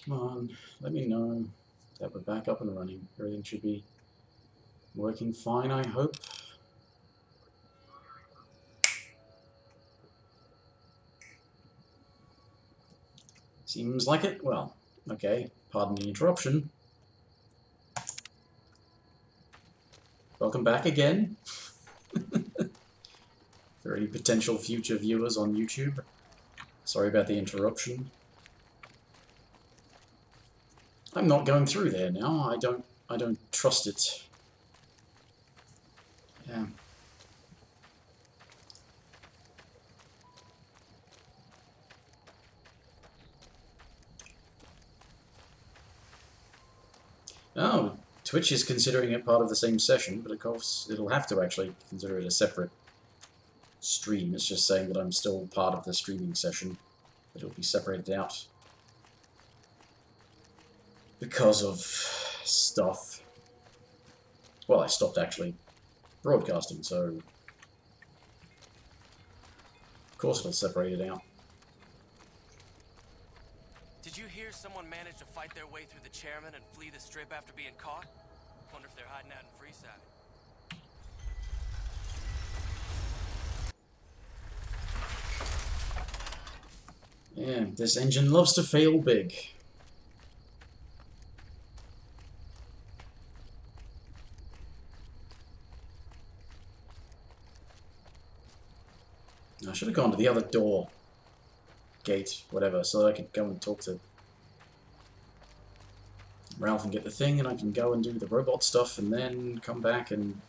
Come on, let me know that we're back up and running. Everything should be working fine, I hope. Seems like it. Well, okay, pardon the interruption. Welcome back again. For any potential future viewers on YouTube. Sorry about the interruption. I'm not going through there now. I don't trust it. Yeah. Oh, Twitch is considering it part of the same session, but of course it'll have to actually consider it a separate stream. It's just saying that I'm still part of the streaming session, but it'll be separated out because of stuff. Well, I stopped actually broadcasting, so of course it'll separate it out. Did you hear someone managed to fight their way through the chairman and flee the strip after being caught? Wonder if they're hiding out in Freeside. Yeah, this engine loves to fail big. I should have gone to the other door, gate, whatever, so that I could go and talk to Ralph and get the thing, and I can go and do the robot stuff, and then come back and...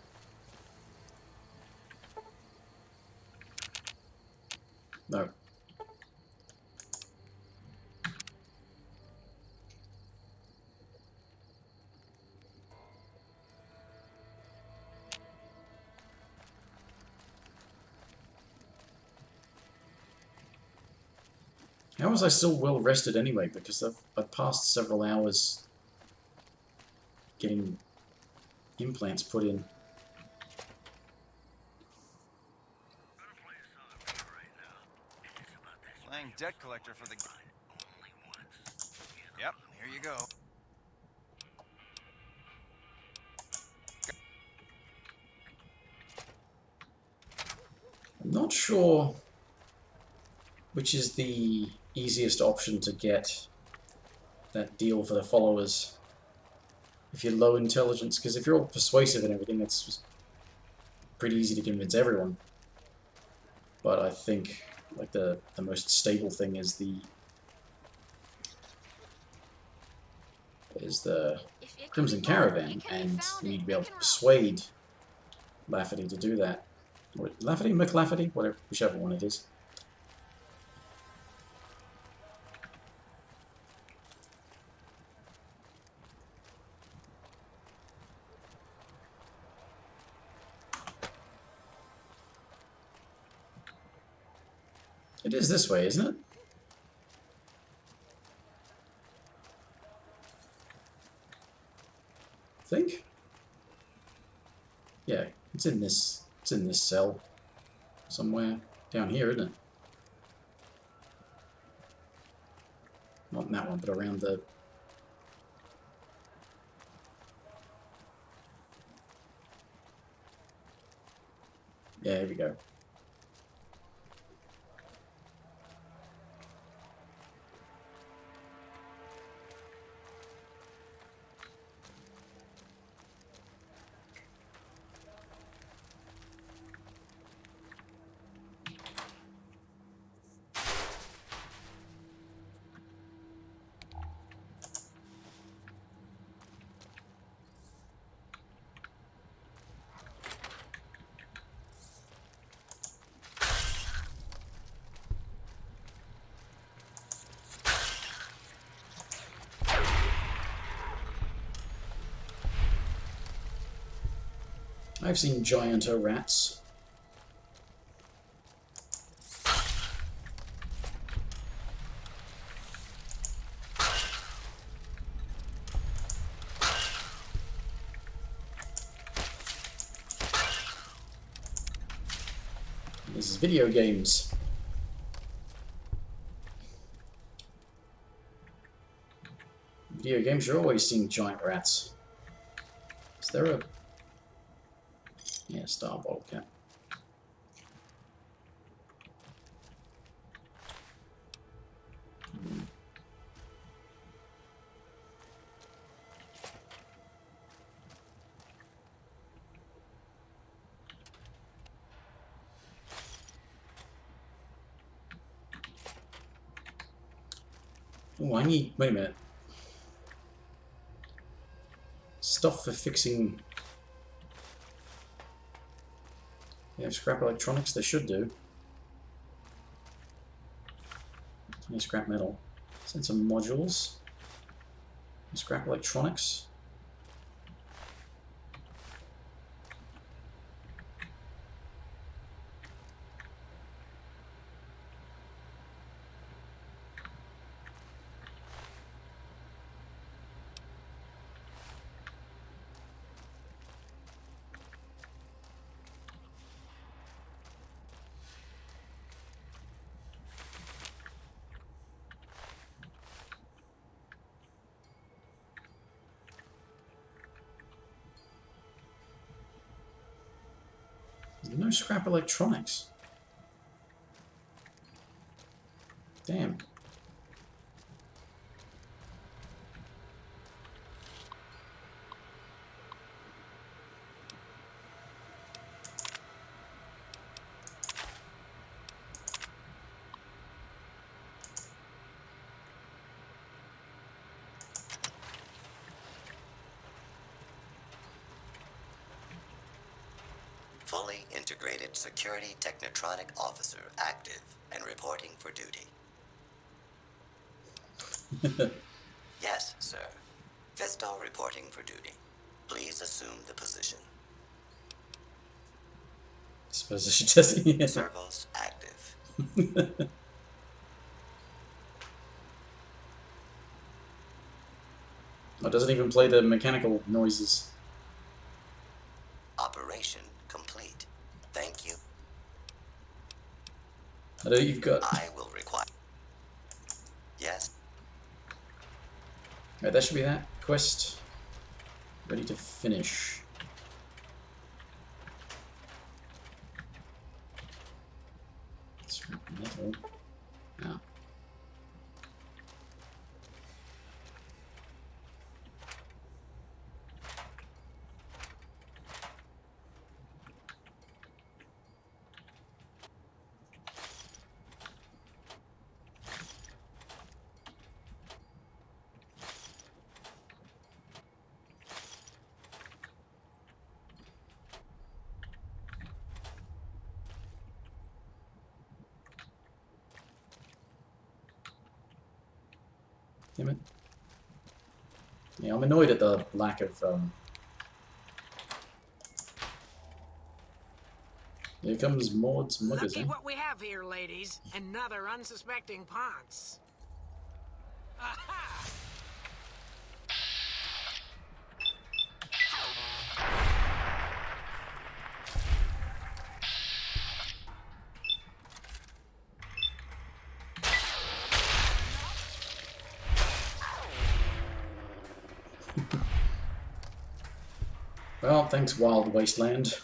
No. How was I still well rested anyway? Because I've passed several hours getting implants put in. Playing debt collector for the... Yep, here you go. I'm not sure which is the easiest option to get that deal for the followers. If you're low intelligence, because if you're all persuasive and everything, it's just pretty easy to convince everyone. But I think like the most stable thing is the Crimson Caravan, and you need to be able to persuade Lafferty to do that. Or Lafferty, McLafferty, whatever, whichever one it is. It is this way, isn't it? I think. Yeah, it's in this cell somewhere down here, isn't it? Not in that one, but around the... Yeah, here we go. I've seen gianto rats. This is video games. Video games, you're always seeing giant rats. Is there a... Yeah, star bottle cap. Oh, I need... Wait a minute. Stuff for fixing... They have scrap electronics? They should do. Any scrap metal. Sensor modules. Scrap electronics. There's no scrap electronics. Damn. Fully integrated security technotronic officer active and reporting for duty. Yes, sir. Vistal reporting for duty. Please assume the position. I suppose I should just... Yeah. Servos active. It doesn't even play the mechanical noises. Operation complete. Thank you. I know you've got... I will require... Yes. Right, that should be that. Quest. Ready to finish. Scrap metal. No. Damn it. Yeah, I'm annoyed at the lack of, Here comes Maud's muggers, Look eh? what we have here, ladies. Another unsuspecting Ponce. Aha! Well, thanks, Wild Wasteland.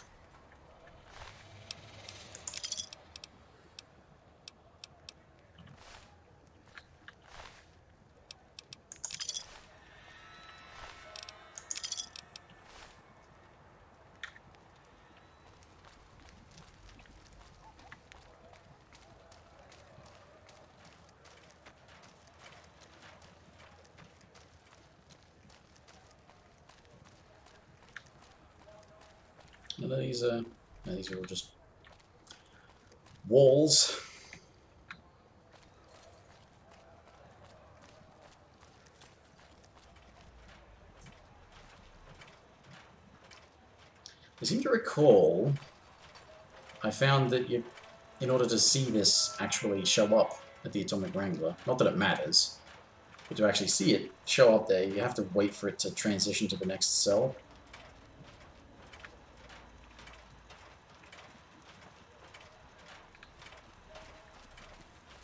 These are all just walls. I seem to recall I found that in order to see this actually show up at the Atomic Wrangler, not that it matters, but to actually see it show up there, you have to wait for it to transition to the next cell.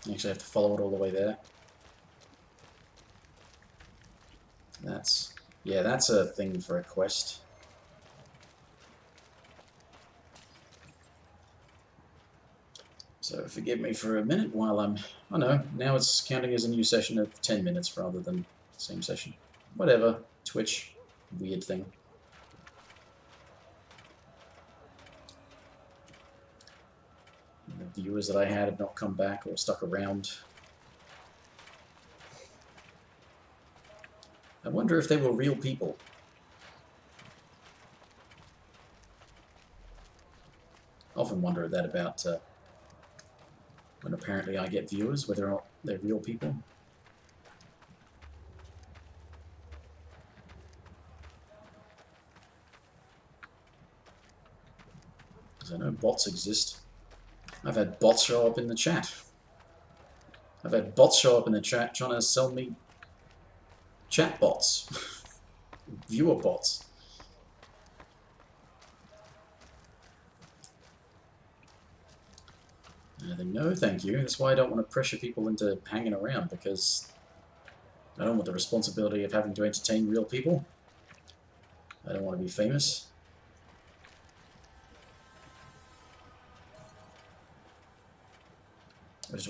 You actually have to follow it all the way there. That's... yeah, that's a thing for a quest. So forgive me for a minute while I'm... oh no, now it's counting as a new session of 10 minutes rather than the same session. Whatever. Twitch. Weird thing. The viewers that I had have not come back or stuck around. I wonder if they were real people. I often wonder that about when apparently I get viewers, whether or not they're real people. Because I know bots exist. I've had bots show up in the chat. I've had bots show up in the chat trying to sell me chat bots. Viewer bots. No, thank you. That's why I don't want to pressure people into hanging around, because I don't want the responsibility of having to entertain real people. I don't want to be famous.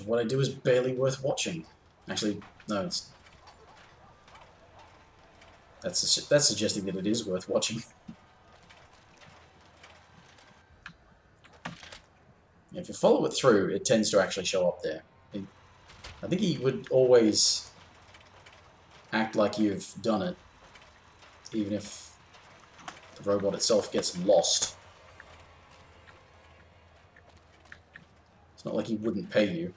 What I do is barely worth watching. Actually, no, that's suggesting that it is worth watching. If you follow it through, it tends to actually show up there. I think he would always act like you've done it, even if the robot itself gets lost. It's not like he wouldn't pay you.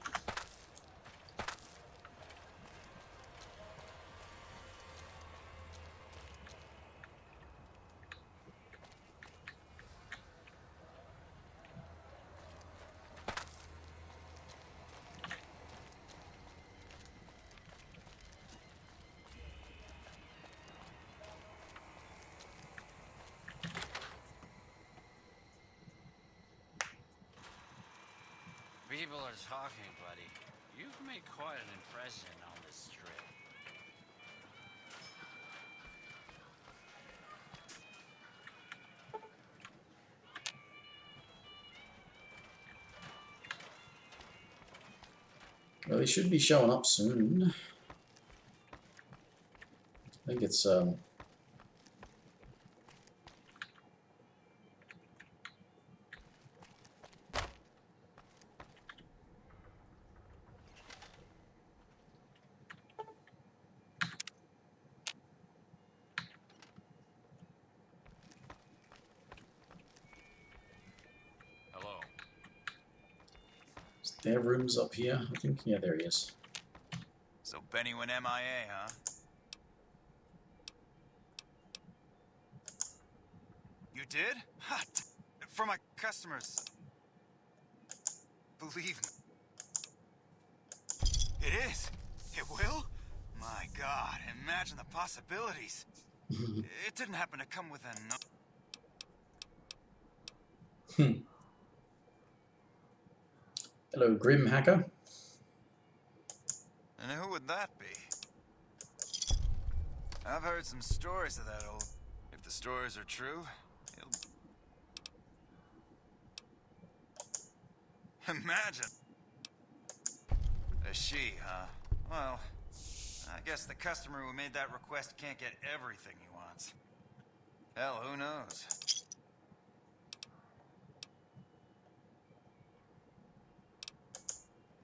People are talking, buddy. You've made quite an impression on this strip. Well, he should be showing up soon. I think it's Hello. their rooms up here, I think. Yeah, there he is. So Benny went MIA, huh? You did? Ha! For my customers. Believe me. It is. It will? My God, imagine the possibilities. It didn't happen to come with a Hello, Grim Hacker. And who would that be? I've heard some stories of that old... If the stories are true, he'll... Imagine! A she, huh? Well, I guess the customer who made that request can't get everything he wants. Hell, who knows?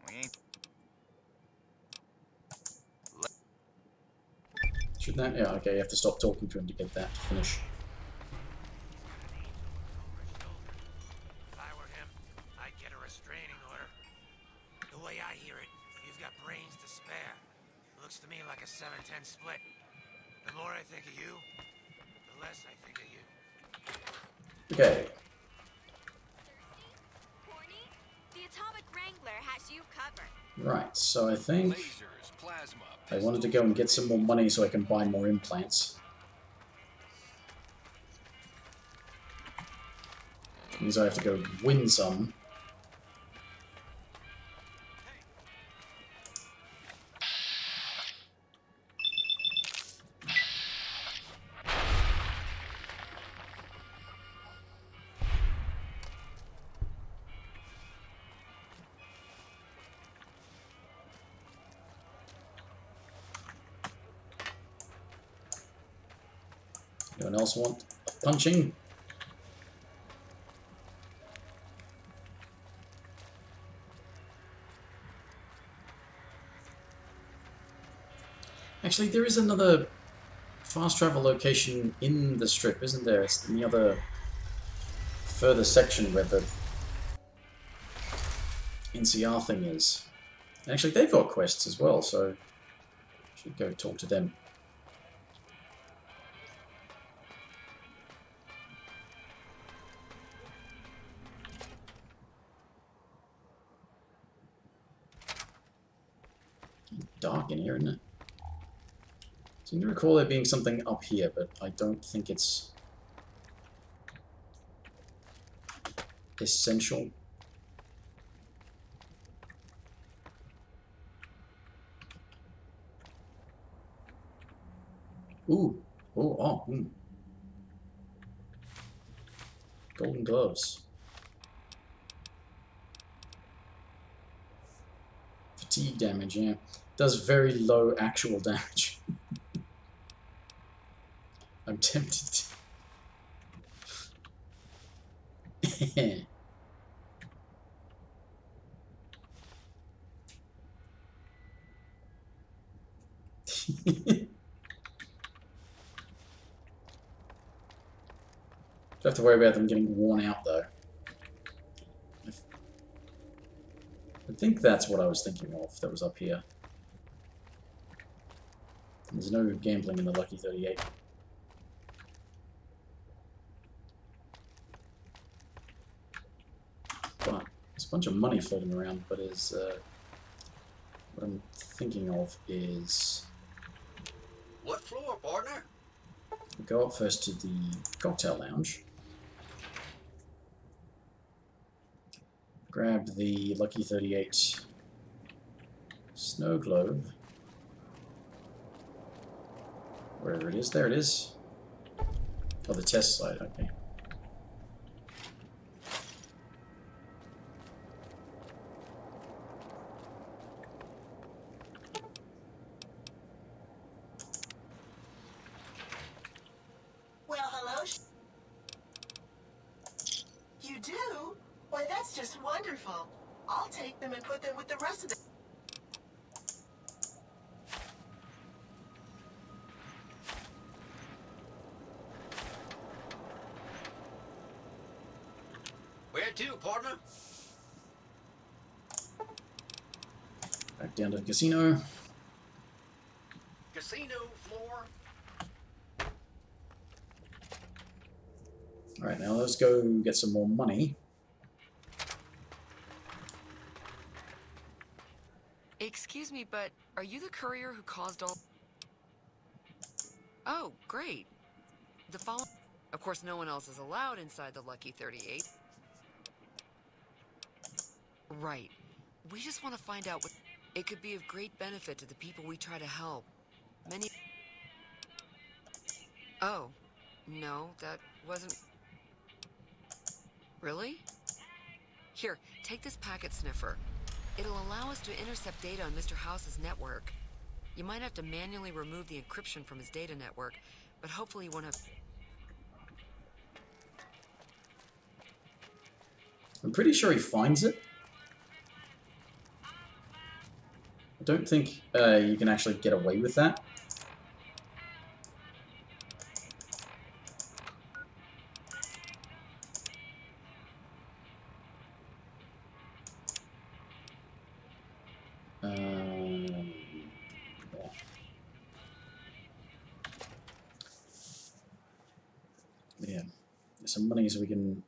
We ain't... Should that? Yeah, okay, you have to stop talking to him to get that to finish. If I were him, I'd get a restraining order. The way I hear it, you've got brains to spare. Looks to me like a 7-10 split. The more I think of you, the less I think of you. Okay. Horny? The Atomic Wrangler has you covered. Right, so I think Lasers, plasma, I wanted to go and get some more money so I can buy more implants. Means I have to go win some. Anyone else want a punching? Actually, there is another fast travel location in the strip, isn't there? It's in the other further section where the NCR thing is. And actually, they've got quests as well, so I should go talk to them. Dark in here, isn't it? I seem to recall there being something up here, but I don't think it's essential. Ooh. Oh, oh, hmm. Golden gloves. Fatigue damage, yeah. Does very low actual damage. I'm tempted to... Don't have to worry about them getting worn out, though. I think that's what I was thinking of that was up here. There's no gambling in the Lucky 38. But there's a bunch of money floating around, but is what I'm thinking of is... What floor, partner? we go up first to the cocktail lounge. Grab the Lucky 38 snow globe. Wherever it is, there it is. Oh, the test site, okay. Well, hello. You do? Why, that's just wonderful. I'll take them and put them with the rest of the... Where to, partner? Back down to the casino. Casino floor. Alright, now let's go get some more money. Excuse me, but are you the courier who caused all... Oh, great. The following... Of course, no one else is allowed inside the Lucky 38. Right. We just want to find out what... It could be of great benefit to the people we try to help. Many... Oh. No, that wasn't... Really? Here, take this packet sniffer. It'll allow us to intercept data on Mr. House's network. You might have to manually remove the encryption from his data network, but hopefully you won't have... I'm pretty sure he finds it. I don't think you can actually get away with that. Yeah, there's some money so we can...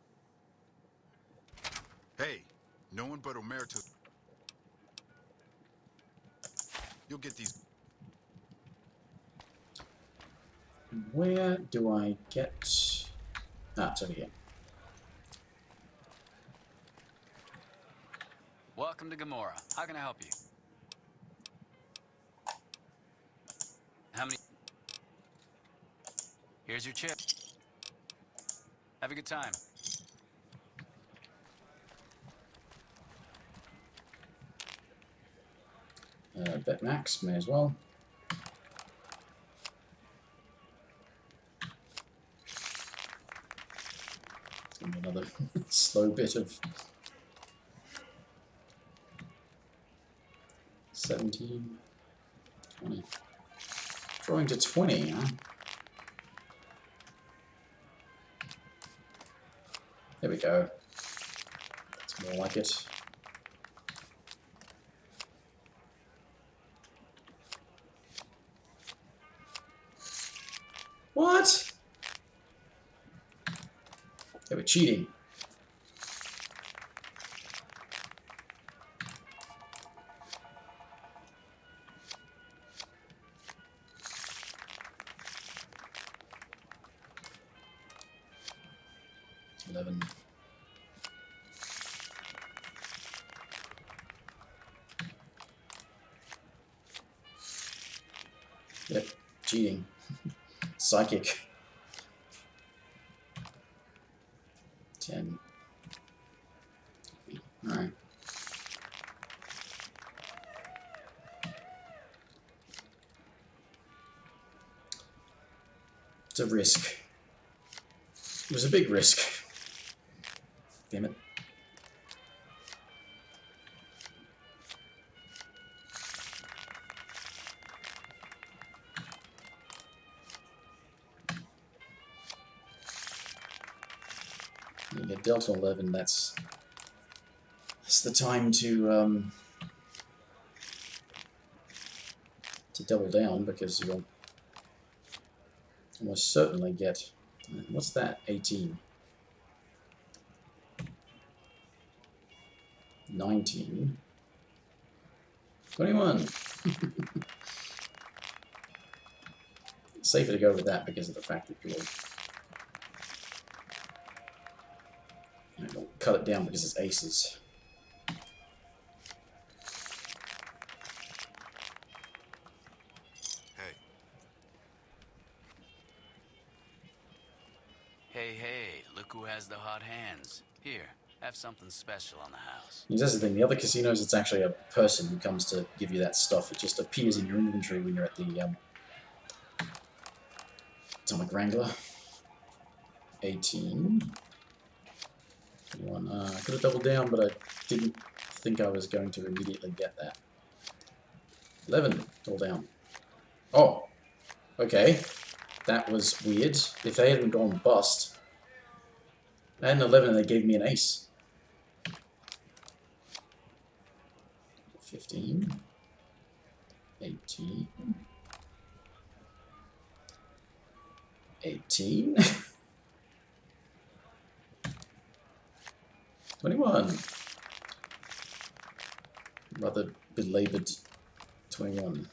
Hey, no one but Omer to... You'll get these... Where do I get... Ah, it's over here. Welcome to Gamora. How can I help you? How many... Here's your chip. Have a good time. Bet max, may as well. Another slow bit of 17, 20. Drawing to 20, huh? There we go. That's more like it. What? They were cheating. Yep, cheating. Psychic. 10. Alright. It's a risk. It was a big risk. Damn it. You get Delta 11, that's the time to double down, because you'll almost certainly get, what's that, 18, 19, 21. Safer to go with that because of the fact that you'll cut it down because it's aces. Hey, look who has the hot hands. Here, have something special on the house. That's the thing, the other casinos, it's actually a person who comes to give you that stuff. It just appears in your inventory when you're at the Atomic Wrangler. 18. 21. I could have doubled down, but I didn't think I was going to immediately get that. 11. Double down. Oh, okay. That was weird. If they hadn't gone bust, I had an 11 and they gave me an ace. 15. 18. 18. 21. Rather belabored 21.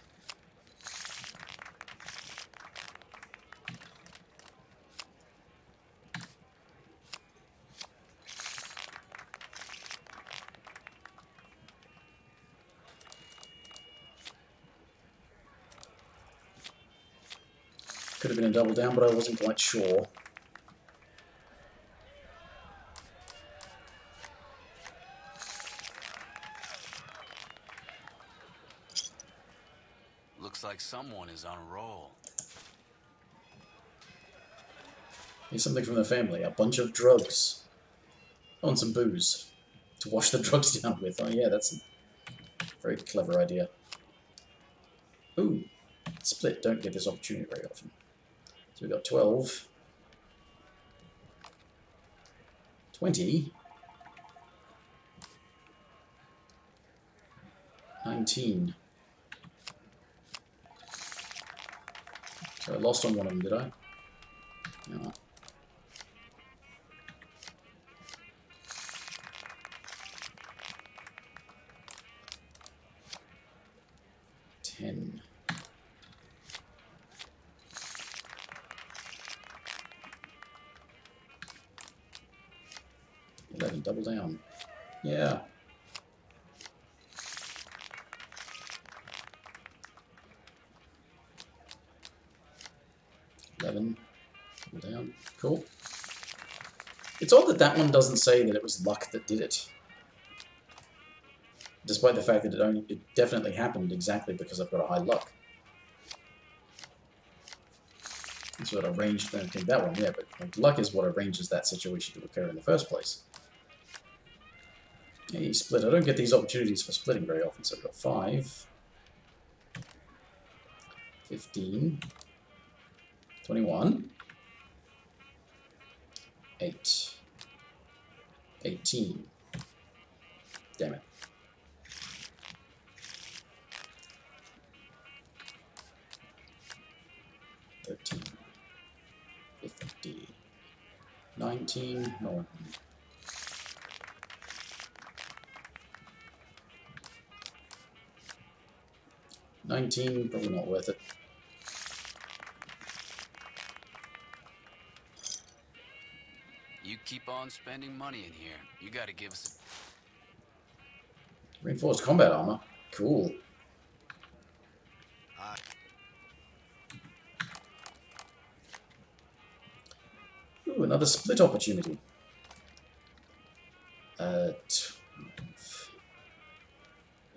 Could have been a double down, but I wasn't quite sure. Looks like someone is on a roll. Here's something from the family. A bunch of drugs. Oh, and some booze. To wash the drugs down with. Oh yeah, that's a very clever idea. Ooh. Split. Don't get this opportunity very often. So we've got 12. 20. 19. So I lost on one of them, did I? No. $10. 11, double down. Yeah. $11, double down. Cool. It's odd that that one doesn't say that it was luck that did it. Despite the fact that it definitely happened exactly because I've got a high luck. That's what arranged that one, yeah, but like, luck is what arranges that situation to occur in the first place. Yeah, you split. I don't get these opportunities for splitting very often, so I've got 5, 15, 21, 8, 18. Damn it. 13, 50, 19, no. 19, probably not worth it. You keep on spending money in here. You gotta give us Reinforced combat armor. Cool. Ooh, another split opportunity. 12,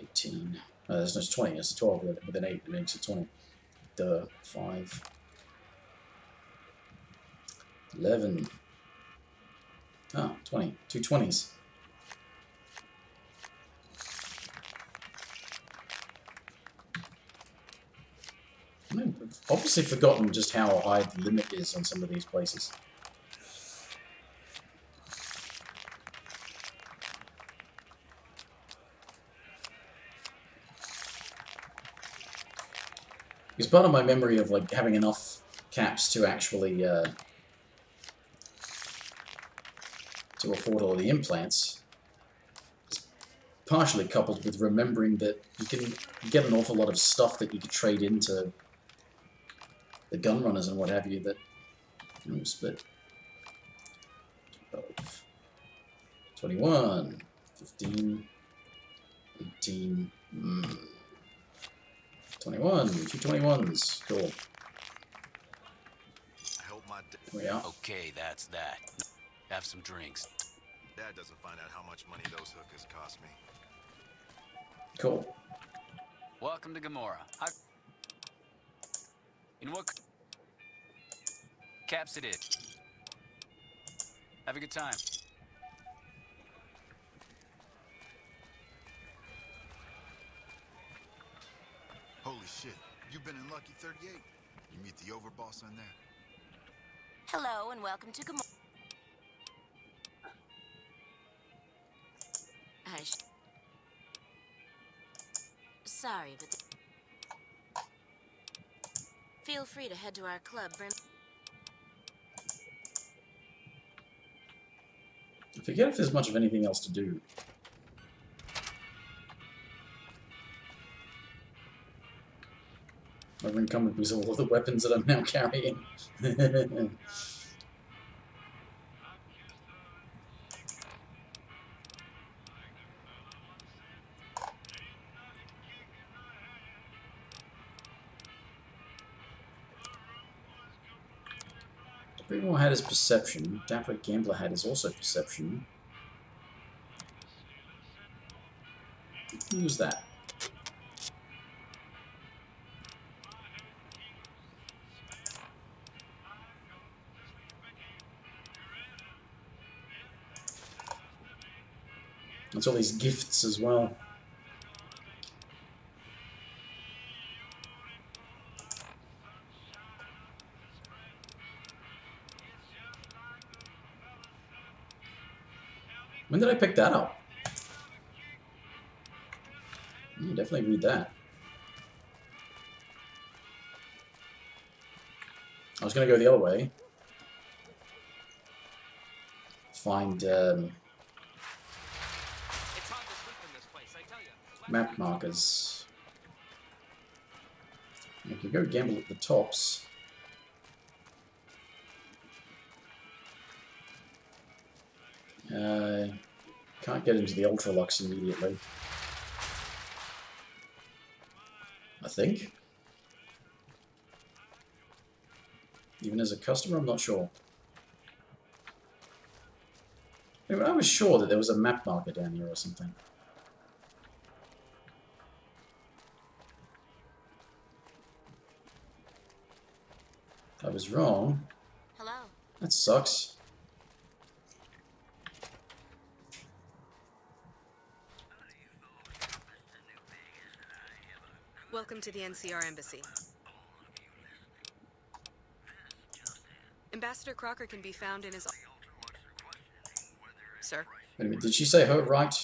18. There's no 20, it's 12 with an 8, it makes it 20. 5. 11. Ah, 20. 2 20s. I've obviously forgotten just how high the limit is on some of these places. Because part of my memory of like having enough caps to actually to afford all the implants is partially coupled with remembering that you can get an awful lot of stuff that you could trade into the gun runners and what have you that split 12, 21, 15, 18, 21, 2 21s, cool. I hope my There we are. Okay, that's that. Have some drinks. dad doesn't find out how much money those hookers cost me. Cool. Welcome to Gamora. In what caps it is? Have a good time. Holy shit, you've been in Lucky 38. You meet the overboss on there? Hello and welcome to Gamora. Sorry, but feel free to head to our club. I forget if there's much of anything else to do. I've encumbered with all of the weapons that I'm now carrying. Everyone had his perception. Dapper Gambler had his also perception. Use that. That's all these gifts as well. When did I pick that up? You definitely read that. I was going to go the other way. Find map markers. You can go gamble at the tops. Can't get into the Ultralux immediately. I think. Even as a customer, I'm not sure. Anyway, I was sure that there was a map marker down here or something. I was wrong. Hello. That sucks. Welcome to the NCR Embassy. Ambassador Crocker can be found in his... Sir? Wait a minute, did she say her right?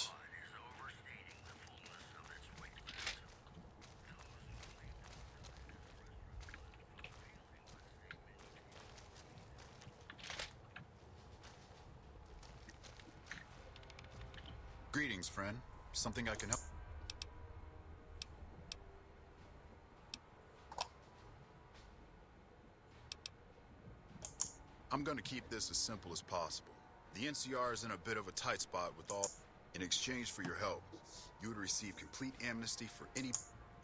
Greetings, friend. Something I can help? I'm gonna keep this as simple as possible. The NCR is in a bit of a tight spot with all... In exchange for your help, you would receive complete amnesty for any...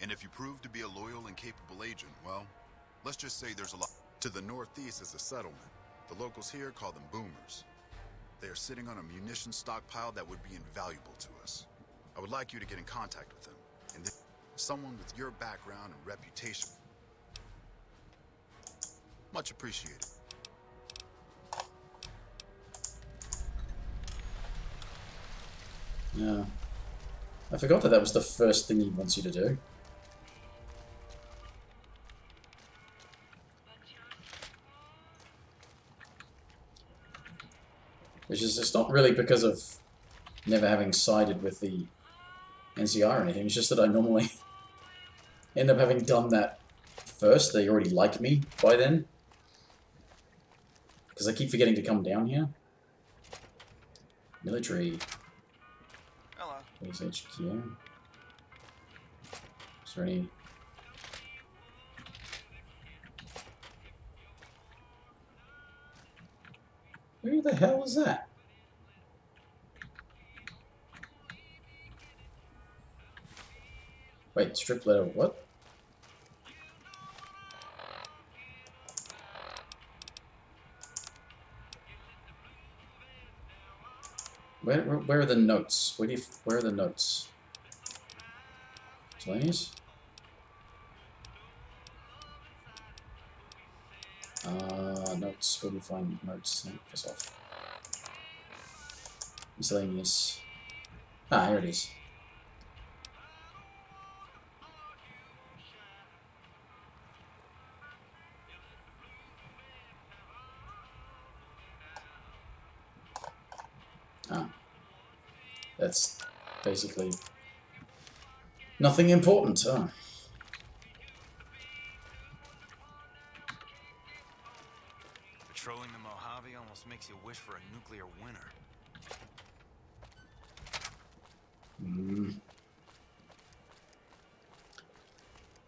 And if you prove to be a loyal and capable agent, well, let's just say there's a lot... To the northeast is a settlement. The locals here call them boomers. They are sitting on a munitions stockpile that would be invaluable to us. I would like you to get in contact with them. And then someone with your background and reputation. Much appreciated. Yeah. I forgot that was the first thing he wants you to do. Which is just not really because of never having sided with the NCR or anything. It's just that I normally end up having done that first. They already like me by then. Because I keep forgetting to come down here. Military. Hello. Base HQ. Is there any... Who the hell is that? Wait, strip letter what? Where are the notes? Where are the notes? Miscellaneous? Notes. Where do you find notes? Piss off. Miscellaneous. Ah, here it is. Ah. That's basically nothing important. Oh. Patrolling the Mojave almost makes you wish for a nuclear winter.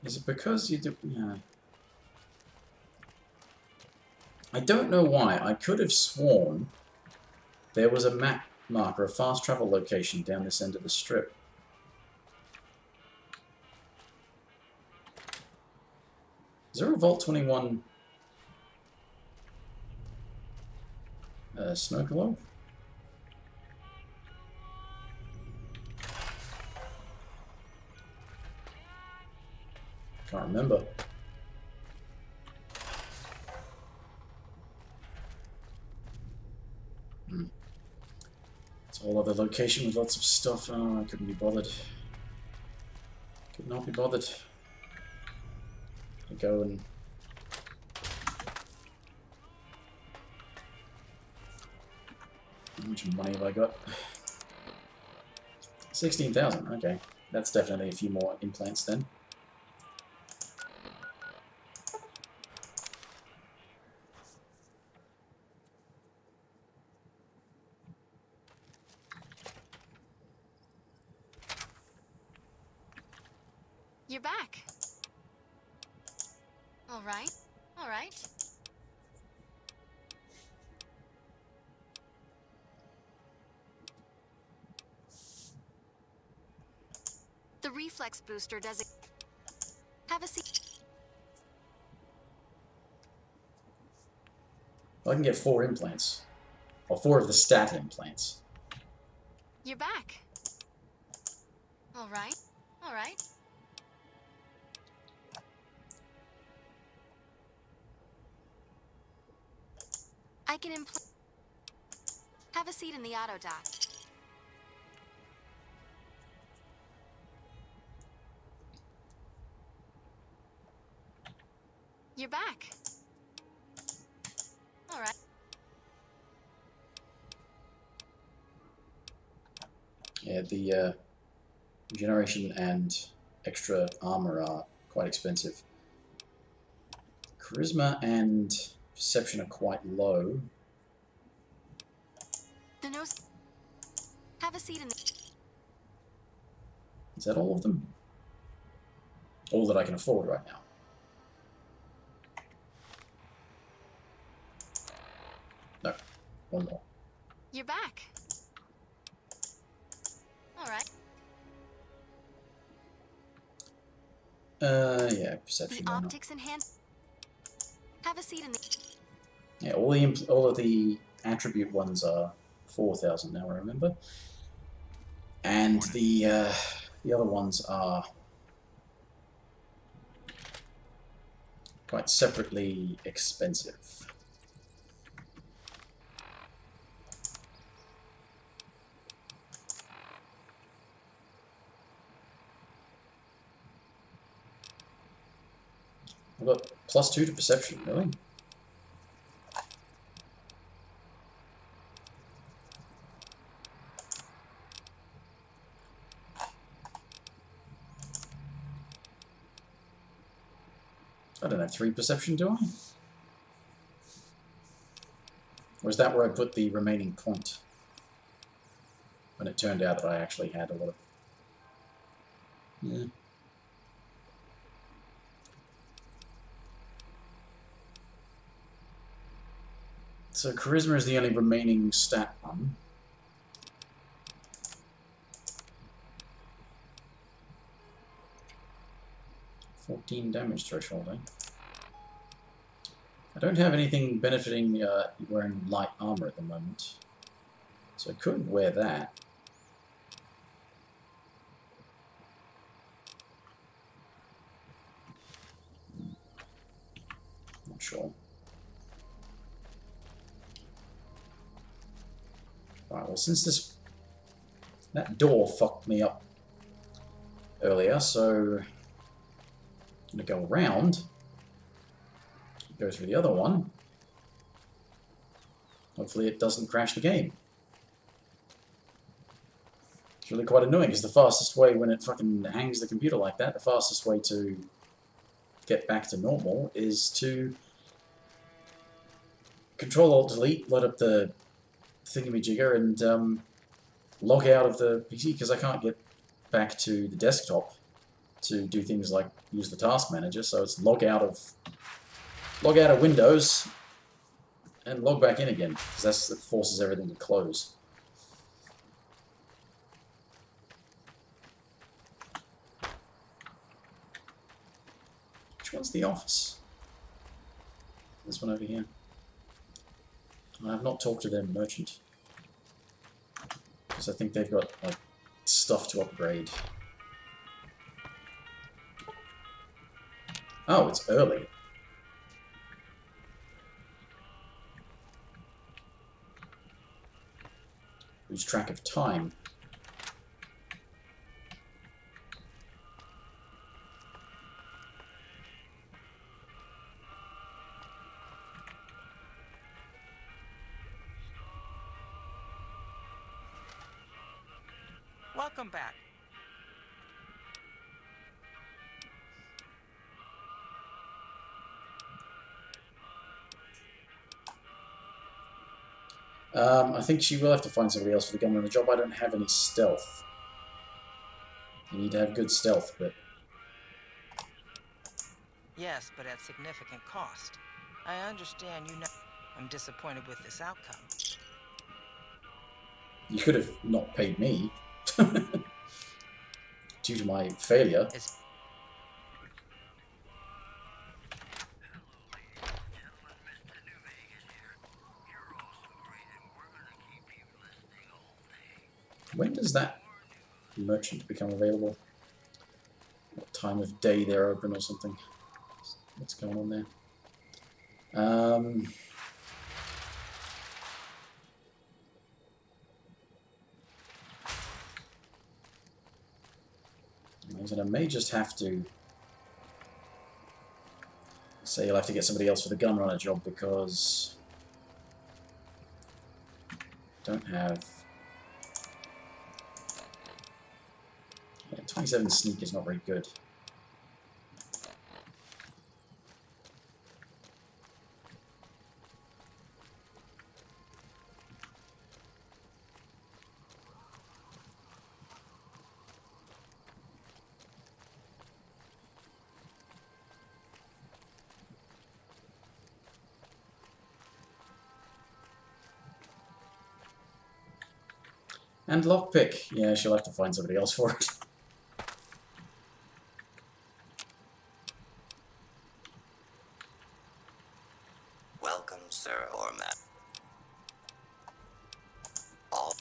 Is it because you do... Yeah. I don't know why. I could have sworn there was a map marker, a fast travel location down this end of the strip. Is there a Vault 21 snow globe? Can't remember. It's a whole other location with lots of stuff. Oh, I couldn't be bothered. Could not be bothered. I go and... How much money have I got? 16,000, okay. That's definitely a few more implants then. You're back. All right. All right. The reflex booster does it. Have a seat. I can get 4 implants. Or 4 of the stat implants. You're back. All right. All right. I can have a seat in the auto dock. You're back. All right. Yeah, the regeneration and extra armor are quite expensive. Charisma and perception are quite low. The nose. Have a seat in the. Is that all of them? All that I can afford right now. No, one more. You're back. All right. Yeah, perception. The optics enhance. Have a seat in the. Yeah, all of the attribute ones are 4,000 now. I remember, and the other ones are quite separately expensive. I've got +2 to perception, really? I don't have 3 perception, do I? Or is that where I put the remaining point? When it turned out that I actually had a lot of... Yeah. So charisma is the only remaining stat one. $14 damage threshold, eh? I don't have anything benefiting wearing light armor at the moment, so I could wear that. Not sure. Right, well, since that door fucked me up earlier, so I'm going to go around, go through the other one. Hopefully it doesn't crash the game. It's really quite annoying, because the fastest way, when it fucking hangs the computer like that, the fastest way to get back to normal is to Control-Alt-Delete, load up the thingamajigger, and log out of the PC, because I can't get back to the desktop to do things like use the task manager, so it's log out of Windows and log back in again, because that forces everything to close. Which one's the office? This one over here. I have not talked to their merchant, because I think they've got like stuff to upgrade. Oh, it's early. Lose track of time. Welcome back. I think she will have to find somebody else for the gun on the job. I don't have any stealth. You need to have good stealth, but... Yes, but at significant cost. I understand you know I'm disappointed with this outcome. You could have not paid me. Due to my failure. When does that merchant become available? What time of day they're open or something? What's going on there? I may just have to say you'll have to get somebody else for the gun runner job because I don't have... Yeah, 27 sneak is not very good. And lockpick. Yeah, she'll have to find somebody else for it. Welcome, sir or ma'am. All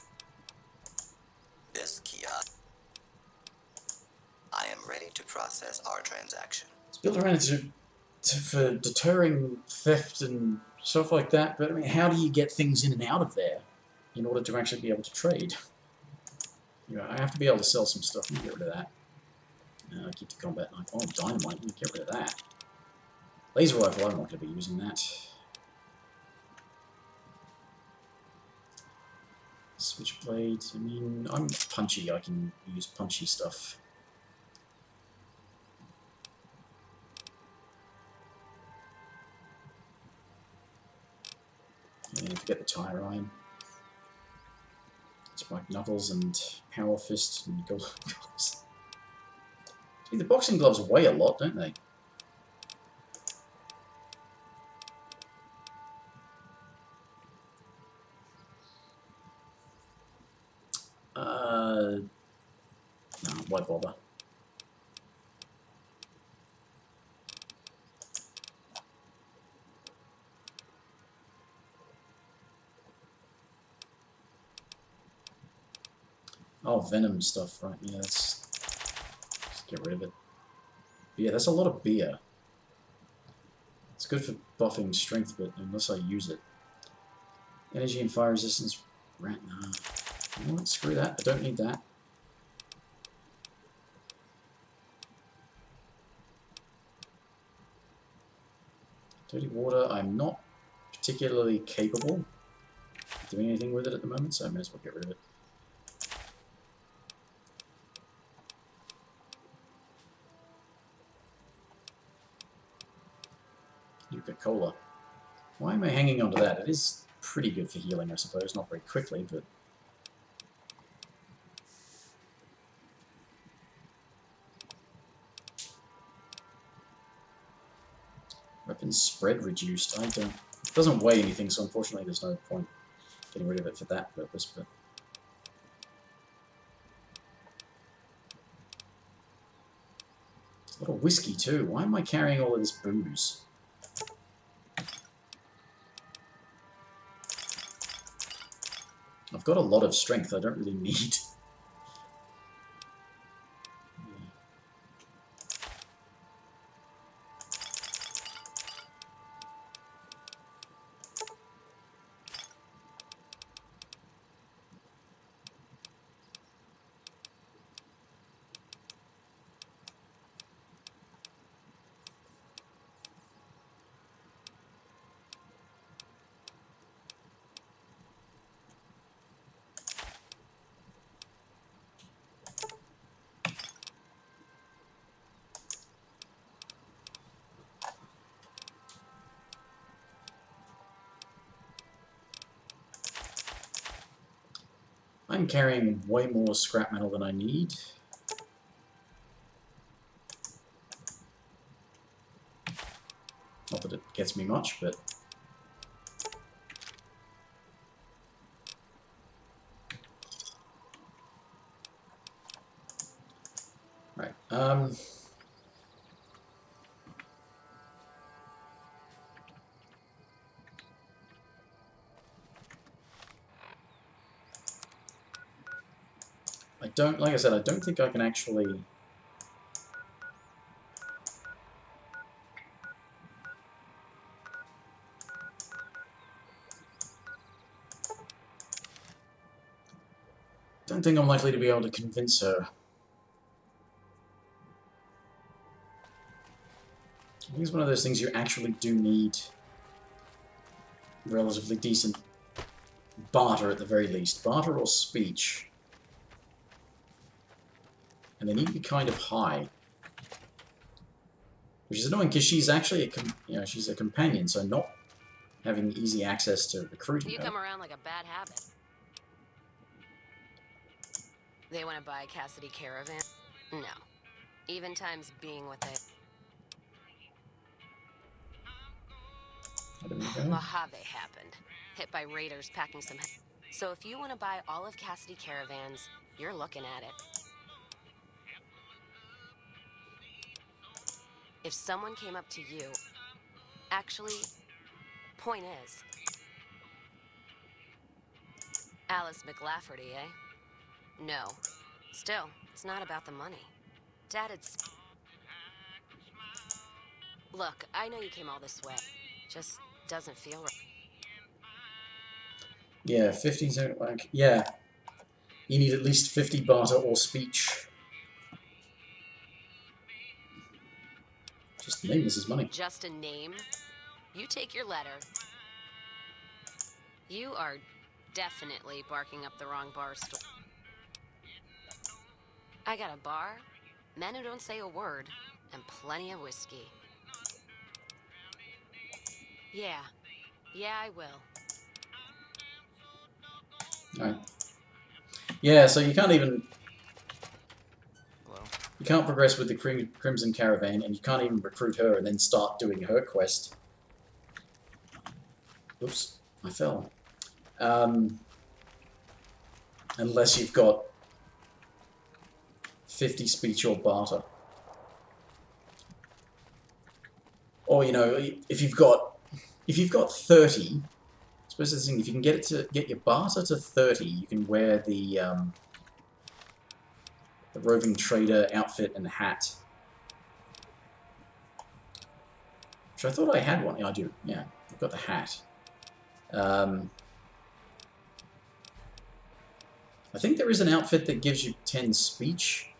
this kiosk. I am ready to process our transaction. It's built around for deterring theft and stuff like that, but I mean, how do you get things in and out of there in order to actually be able to trade? You know, I have to be able to sell some stuff. Let me get rid of that. Keep the combat knife. Oh, dynamite. Let me get rid of that. Laser rifle, I'm not going to be using that. Switchblade, I mean, I'm punchy. I can use punchy stuff. And forget the tire iron. Spike knuckles and power fist and gold gloves. See, the boxing gloves weigh a lot, don't they? No, why bother? Oh, venom stuff, right? Yeah, let's get rid of it. But yeah, that's a lot of beer. It's good for buffing strength, but unless I use it. Energy and fire resistance. Nah. You know what? Screw that. I don't need that. Dirty water. I'm not particularly capable of doing anything with it at the moment, so I may as well get rid of it. Nuka-Cola. Why am I hanging on to that? It is pretty good for healing, I suppose. Not very quickly, but... Weapon spread reduced. I don't... It doesn't weigh anything, so unfortunately there's no point getting rid of it for that purpose, but... A lot of whiskey, too. Why am I carrying all of this booze? I've got a lot of strength I don't really need. I'm carrying way more scrap metal than I need. Not that it gets me much, but... Right, I don't, like I said, I don't think I can actually... Don't think I'm likely to be able to convince her I think it's one of those things you actually do need relatively decent barter at the very least. Barter or speech. And they need to be kind of high. Which is annoying because she's actually she's a companion, so not having easy access to recruiting You her. come around like a bad habit. They want to buy Cassidy Caravan? No. Even times being what they... I don't know. Mojave happened. Hit by raiders packing some... So if you want to buy all of Cassidy Caravans, you're looking at it. If someone came up to you... Actually, point is... Alice McLafferty, eh? No. Still, it's not about the money. Dad had... Look, I know you came all this way. Just doesn't feel right. Yeah, 15 second like yeah. You need at least 50 barter or speech. Just the name is his money. Just a name? You take your letter. You are definitely barking up the wrong bar stool. I got a bar, men who don't say a word, and plenty of whiskey. Yeah. Yeah, I will. Alright. Yeah, so you can't even... Hello? You can't progress with the Crimson Caravan, and you can't even recruit her and then start doing her quest. Oops, I fell. Unless you've got 50 speech or barter. Or, you know, if you've got 30, I suppose the thing, if you can get your barter to 30, you can wear the roving trader outfit and hat. Which I thought I had one. Yeah, I do. Yeah, I've got the hat. I think there is an outfit that gives you 10 speech,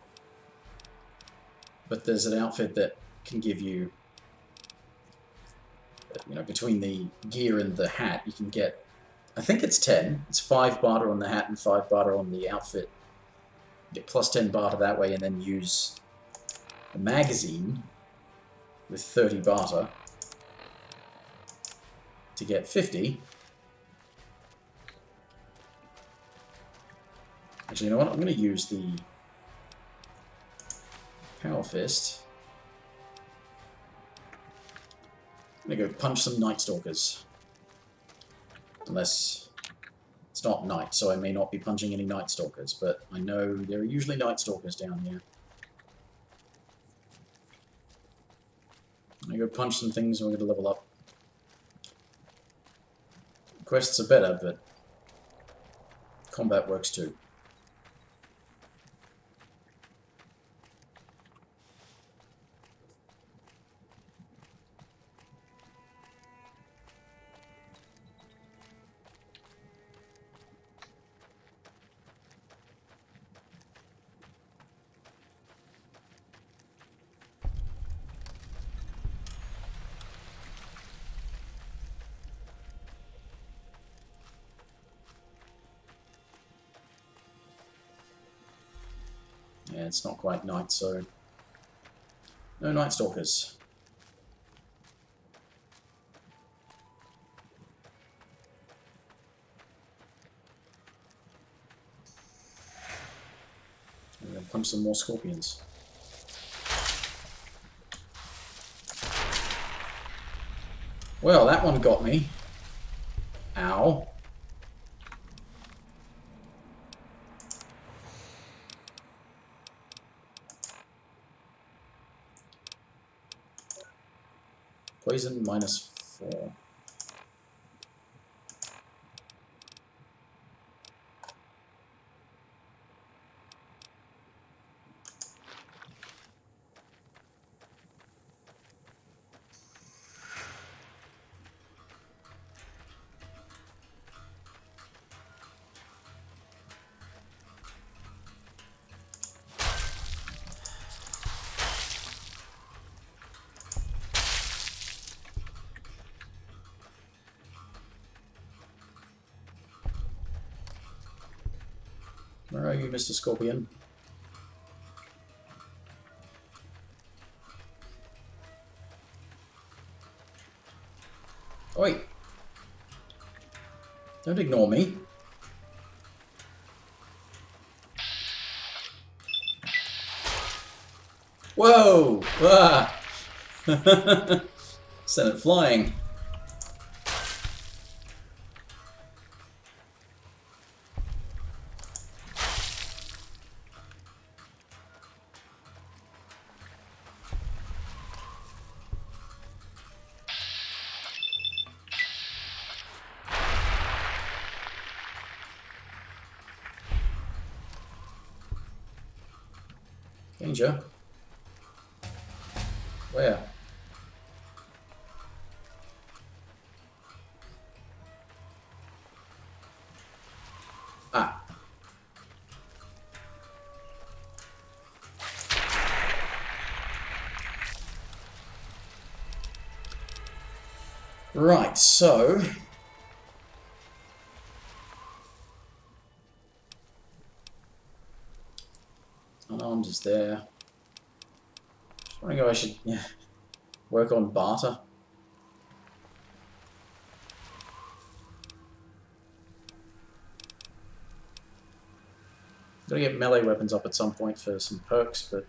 but there's an outfit that can give you, you know, between the gear and the hat, you can get, I think it's 10. It's 5 barter on the hat and 5 barter on the outfit. Get plus 10 barter that way, and then use a magazine with 30 barter to get 50. Actually, you know what? I'm going to use the Power Fist. I'm going to go punch some Night Stalkers. Unless it's not night, so I may not be punching any Night Stalkers, but I know there are usually Night Stalkers down here. I'm going to go punch some things and we're going to level up. Quests are better, but combat works too. Yeah, it's not quite night, so no Night Stalkers. I'm going to punch some more scorpions. Well, that one got me. Ow. Poison -4. Where are you, Mr. Scorpion? Oi! Don't ignore me. Whoa! Ah! Sent it flying. Danger. Where? Ah. Right, so... Unarmed is there. Just wondering if I should work on barter. Gotta get melee weapons up at some point for some perks, but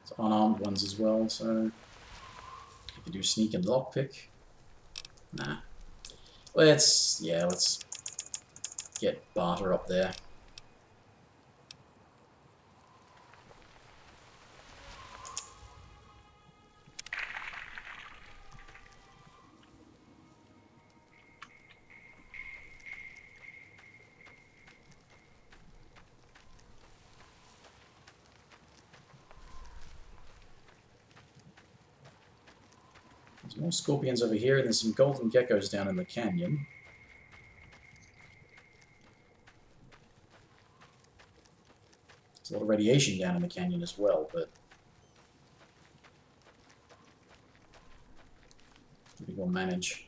it's unarmed ones as well, so you can do sneak and lockpick. Nah. Let's get barter up there. There's more scorpions over here, and there's some golden geckos down in the canyon. There's a lot of radiation down in the canyon as well, but I think we'll manage.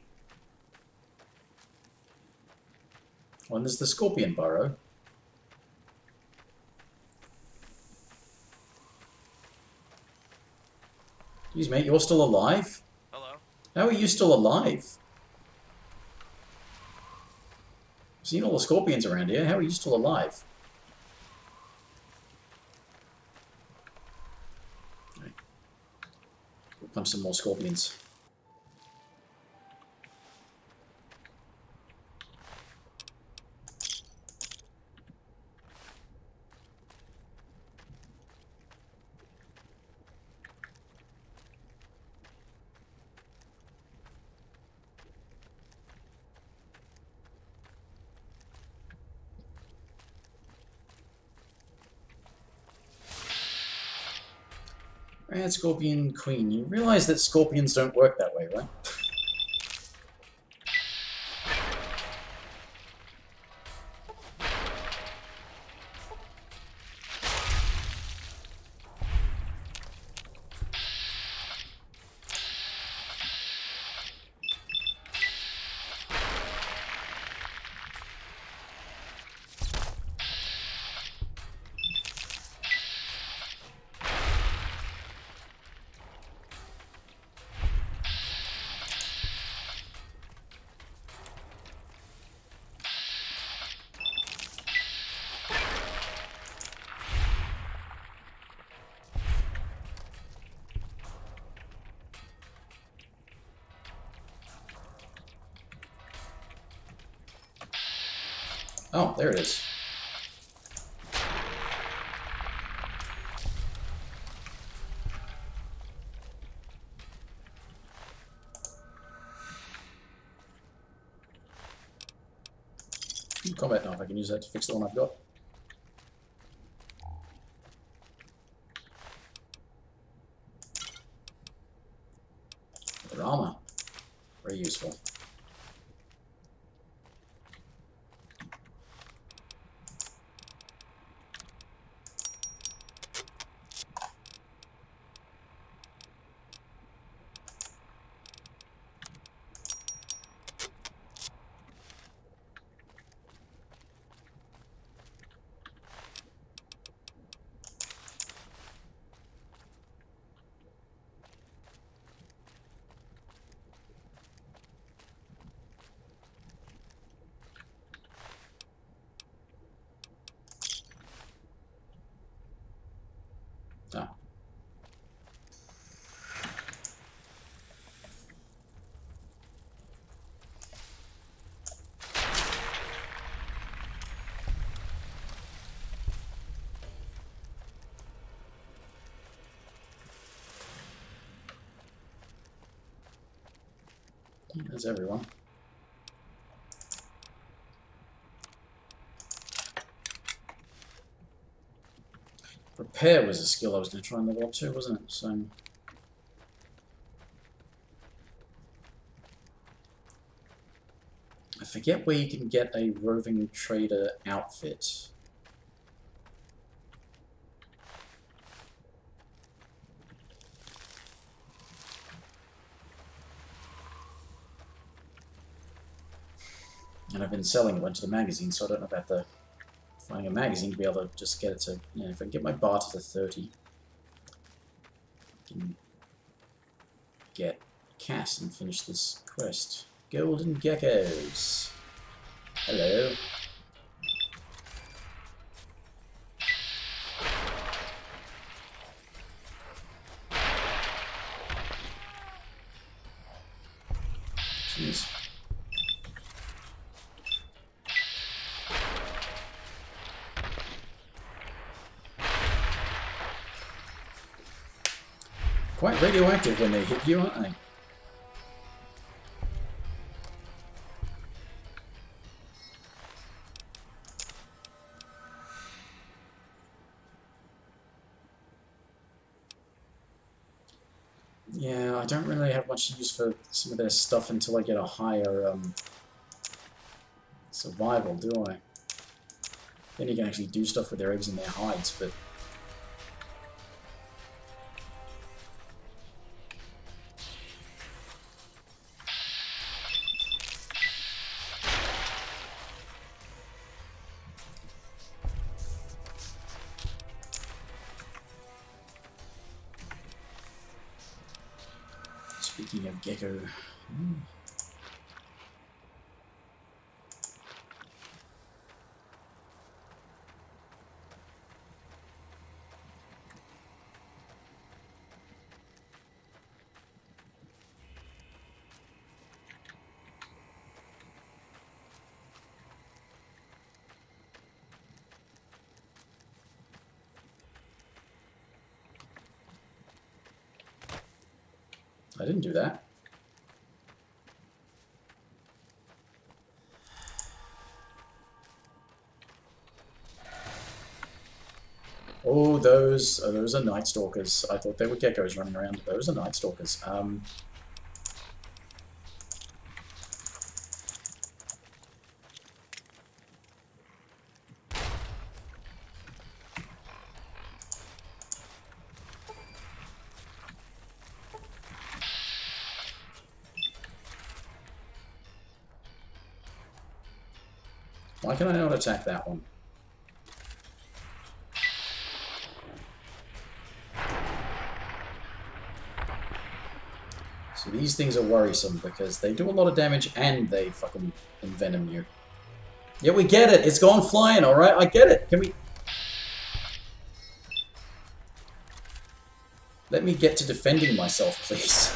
Oh, and there's the scorpion burrow. Geez, mate, you're still alive? Hello? How are you still alive? I've seen all the scorpions around here. How are you still alive? Right. We'll punch some more scorpions. Red Scorpion Queen. You realize that scorpions don't work that way, right? Oh, there it is. Combat now, if I can use that to fix the one I've got. Their armor. Very useful. No. There's everyone. Repair was a skill I was going to try and level up to, wasn't it? So I forget where you can get a roving trader outfit. And I've been selling a bunch of the magazines, so I don't know about the finding a magazine to be able to just get it to, you know, if I can get my barter to 30, I can get cast and finish this quest. Golden geckos. Hello. Jeez. Quite radioactive when they hit you, aren't they? Yeah, I don't really have much use for some of their stuff until I get a higher survival, do I? Then you can actually do stuff with their eggs and their hides, but speaking of gecko... I didn't do that. Oh, those are Night Stalkers. I thought they were geckos running around. Those are Night Stalkers. Why can I not attack that one? So these things are worrisome because they do a lot of damage and they fucking envenom you. Yeah, we get it. It's gone flying, alright? I get it. Can we... Let me get to defending myself, please.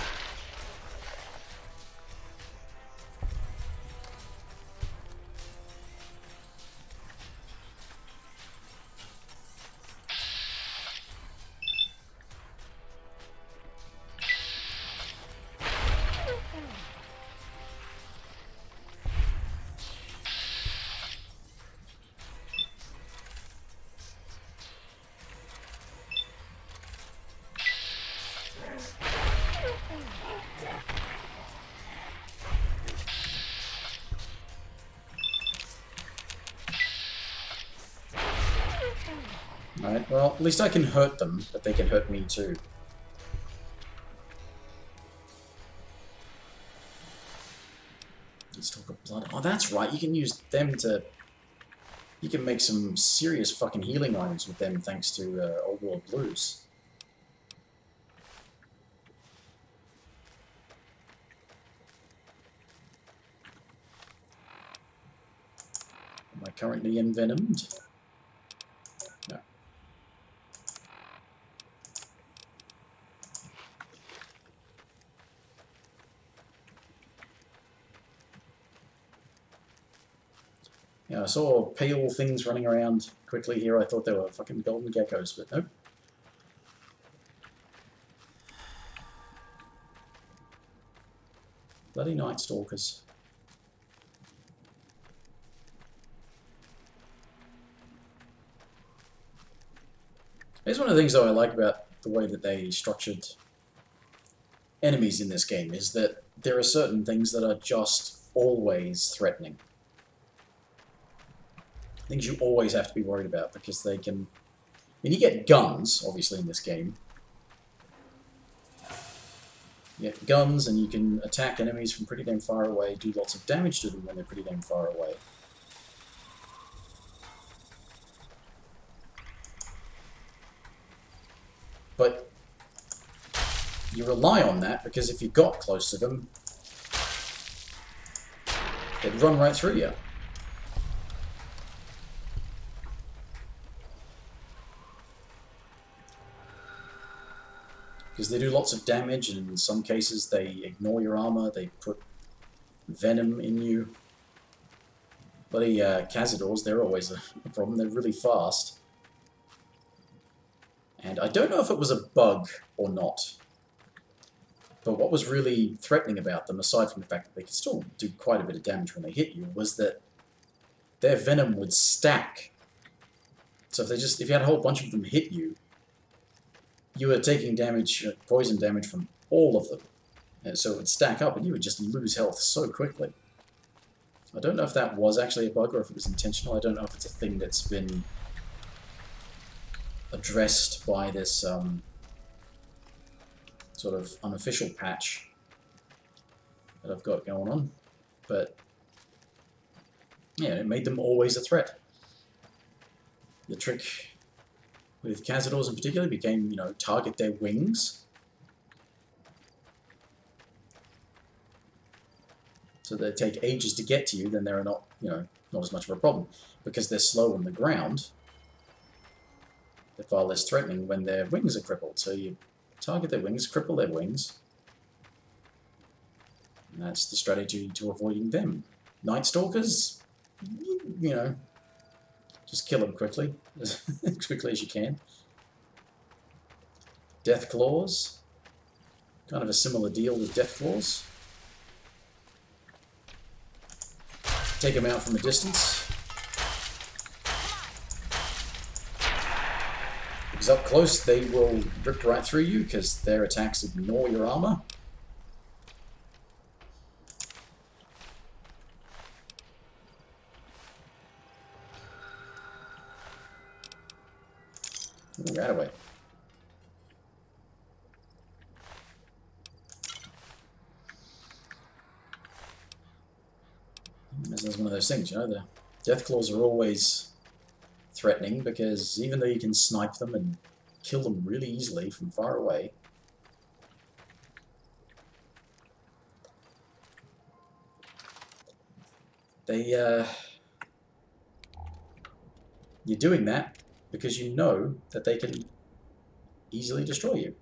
Alright, well, at least I can hurt them, but they can hurt me too. Let's talk of blood. Oh, that's right, you can use them to... You can make some serious fucking healing items with them thanks to Old World Blues. Am I currently envenomed? No. Yeah, I saw pale things running around quickly here. I thought they were fucking golden geckos, but nope. Bloody Night Stalkers. Here's one of the things, though, I like about the way that they structured enemies in this game, is that there are certain things that are just always threatening. Things you always have to be worried about, because they can... I mean, you get guns, obviously, in this game. You get guns, and you can attack enemies from pretty damn far away, do lots of damage to them when they're pretty damn far away. But you rely on that, because if you got close to them, they'd run right through you. Because they do lots of damage, and in some cases they ignore your armor, they put venom in you. Bloody Cazadors, they're always a problem, they're really fast. And I don't know if it was a bug or not, but what was really threatening about them, aside from the fact that they could still do quite a bit of damage when they hit you, was that their venom would stack. So if you had a whole bunch of them hit you, you were taking damage, poison damage from all of them. And so it would stack up and you would just lose health so quickly. I don't know if that was actually a bug or if it was intentional. I don't know if it's a thing that's been addressed by this sort of unofficial patch that I've got going on. But yeah, it made them always a threat. The trick with Cazadors in particular became, target their wings. So they take ages to get to you, then they're not, not as much of a problem. Because they're slow on the ground, they're far less threatening when their wings are crippled. So you target their wings, cripple their wings. And that's the strategy to avoiding them. Night Stalkers, just kill them quickly, as quickly as you can. Death Claws, kind of a similar deal with Death Claws. Take them out from a distance. Because up close they will rip right through you because their attacks ignore your armor. Ooh, right away. This is one of those things, the Death Claws are always threatening because even though you can snipe them and kill them really easily from far away, you're doing that because you know that they can easily destroy you.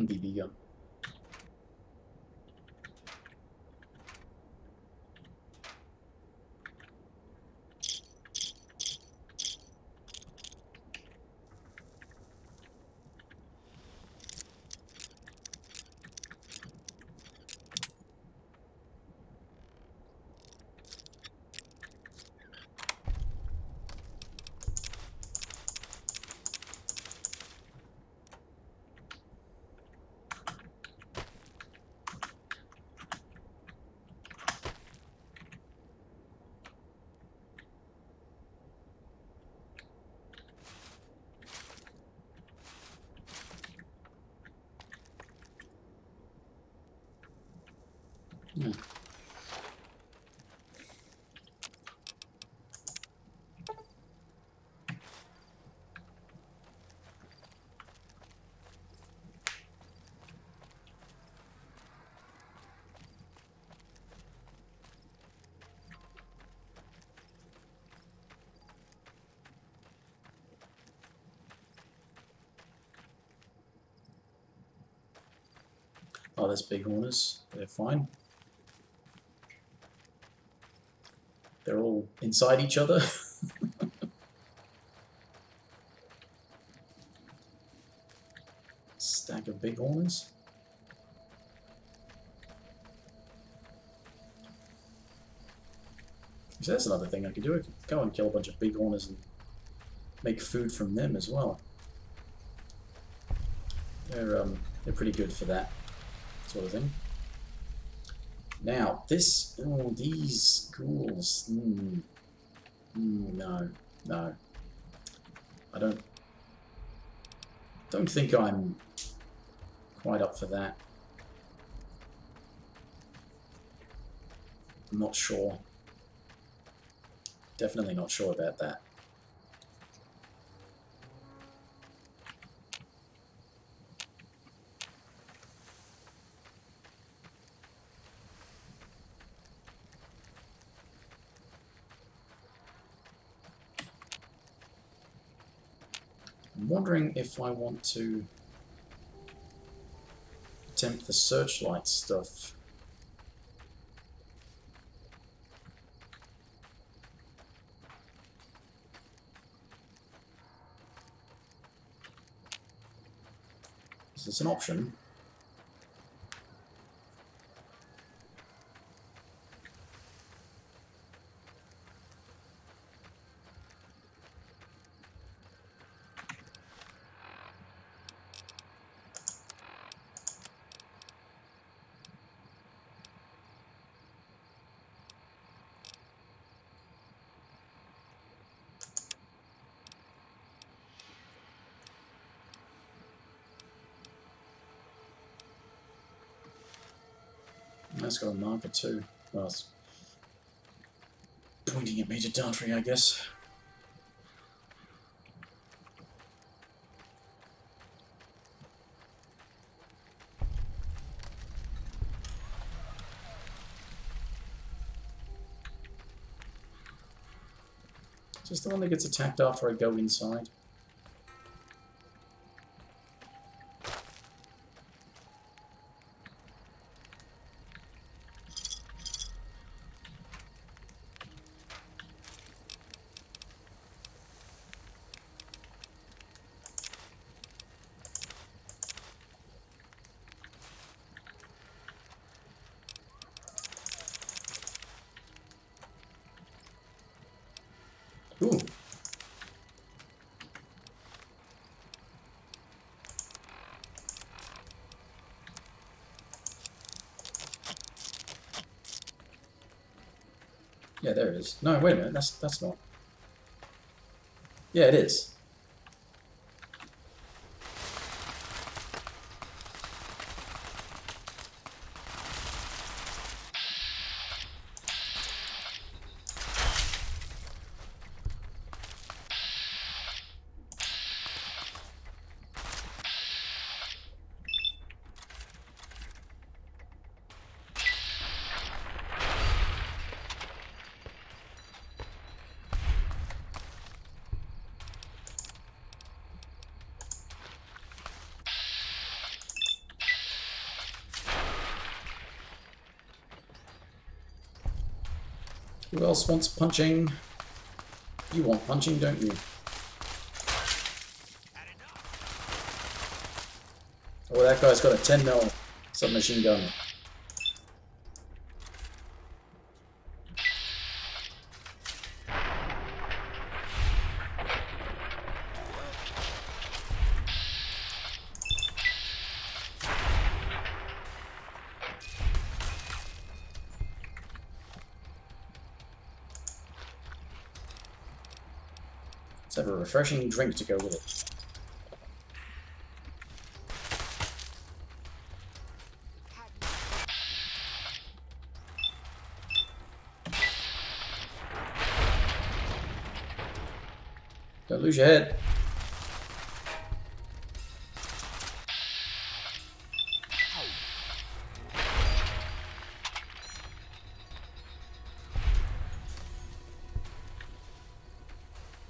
BB gun. Hmm. there's bighorners. They're fine. They're all inside each other. Stack of bighorners. So that's another thing I could do. I could go and kill a bunch of bighorners and make food from them as well. They're pretty good for that sort of thing. Now this, oh, these ghouls. No, I don't think I'm quite up for that. I'm not sure. Definitely not sure about that. I'm wondering if I want to attempt the searchlight stuff. It's an option. That's got a marker too. Well, it's pointing at me to Dartry, I guess. Is this the one that gets attacked after I go inside? Ooh. Yeah, there it is. No, wait a minute. That's not. Yeah, it is. Who else wants punching? You want punching, don't you? Oh, that guy's got a 10mm submachine gun. Let's have a refreshing drink to go with it. Don't lose your head.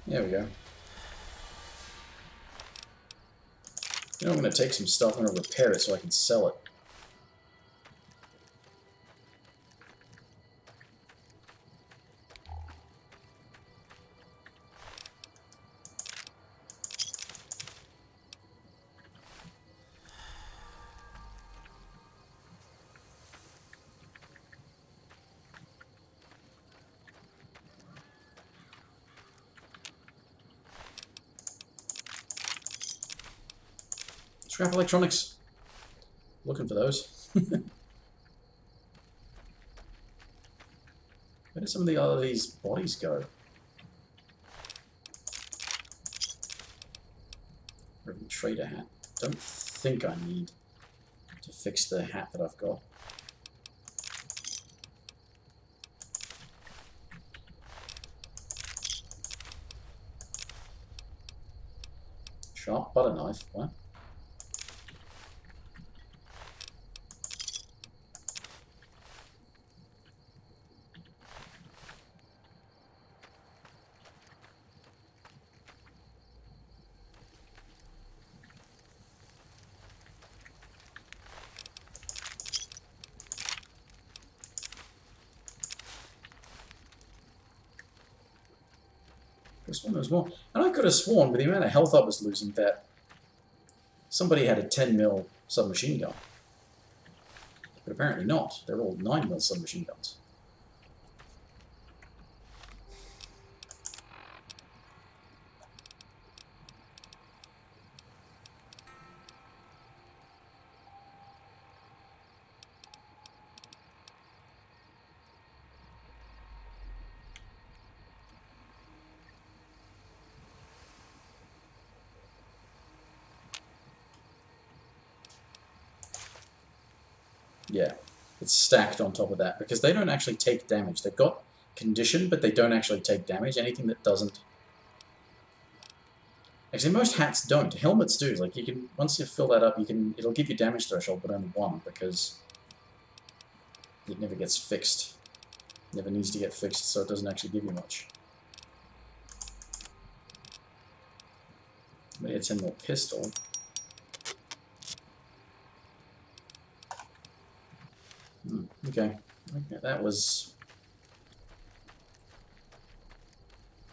There we go. You know, I'm going to take some stuff, I'm going to repair it so I can sell it. Scrap electronics. Looking for those. Where did some of the other these bodies go? Trader hat. Don't think I need to fix the hat that I've got. Sharp butter knife. What? I sworn there was more. And I could have sworn, with the amount of health I was losing, that somebody had a 10mm submachine gun. But apparently not. They're all 9mm submachine guns. Yeah, it's stacked on top of that because they don't actually take damage. They've got condition, but they don't actually take damage. Anything that doesn't... Actually, most hats don't. Helmets do. Like, you can, once you fill that up, you can, it'll give you damage threshold, but only 1 because it never gets fixed. Never needs to get fixed, so it doesn't actually give you much. Maybe a 10mm pistol. Okay, that was...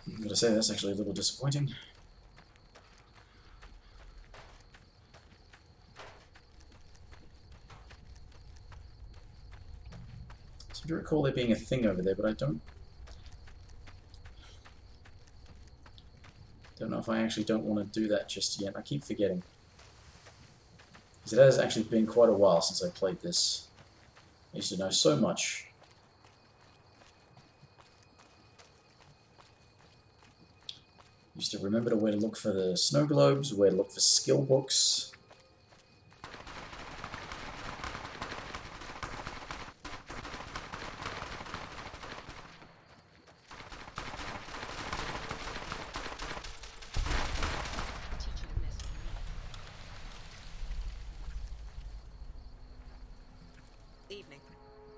I'm gonna say that's actually a little disappointing. So I do recall there being a thing over there, but I don't know if I actually don't want to do that just yet. I keep forgetting. Because it has actually been quite a while since I played this. I used to know so much. Used to remember where to look for the snow globes, where to look for skill books. Evening.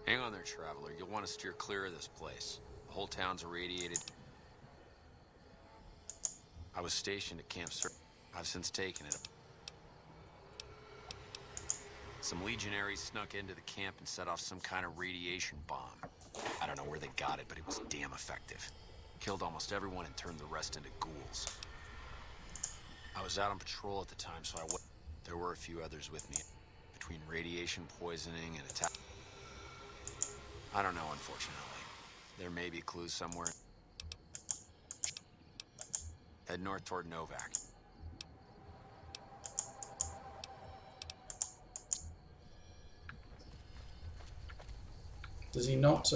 Hang on there, traveler. You'll want to steer clear of this place. The whole town's irradiated. I was stationed at Camp Sir. I've since taken it. Some legionaries snuck into the camp and set off some kind of radiation bomb. I don't know where they got it, but it was damn effective. Killed almost everyone and turned the rest into ghouls. I was out on patrol at the time, so there were a few others with me. Between radiation poisoning and attack... I don't know, unfortunately. There may be clues somewhere. Head north toward Novak. Does he not,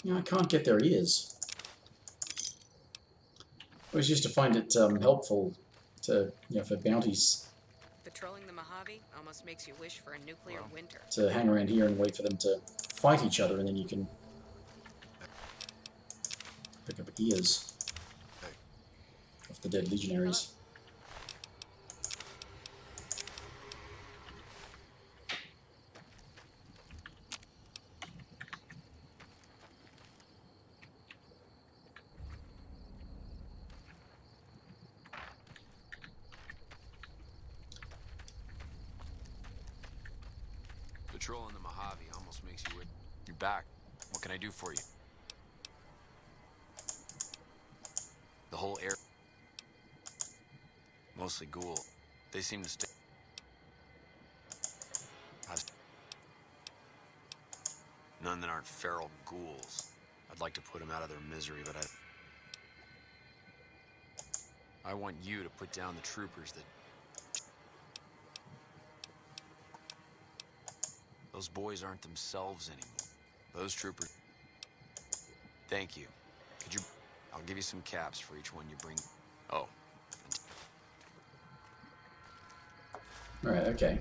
Yeah, I can't get their ears. I always used to find it helpful to, for bounties, Patrolling the Mojave almost makes you wish for a nuclear winter. to hang around here and wait for them to fight each other, and then you can pick up ears of the dead legionaries. Patrolling the Mojave almost makes you... You're back. What can I do for you? The whole air... Mostly ghoul. They seem to stay. None that aren't feral ghouls. I'd like to put them out of their misery, but I want you to put down the troopers that... Those boys aren't themselves anymore. Those troopers... Thank you. Could you... I'll give you some caps for each one you bring... Oh. Alright, okay.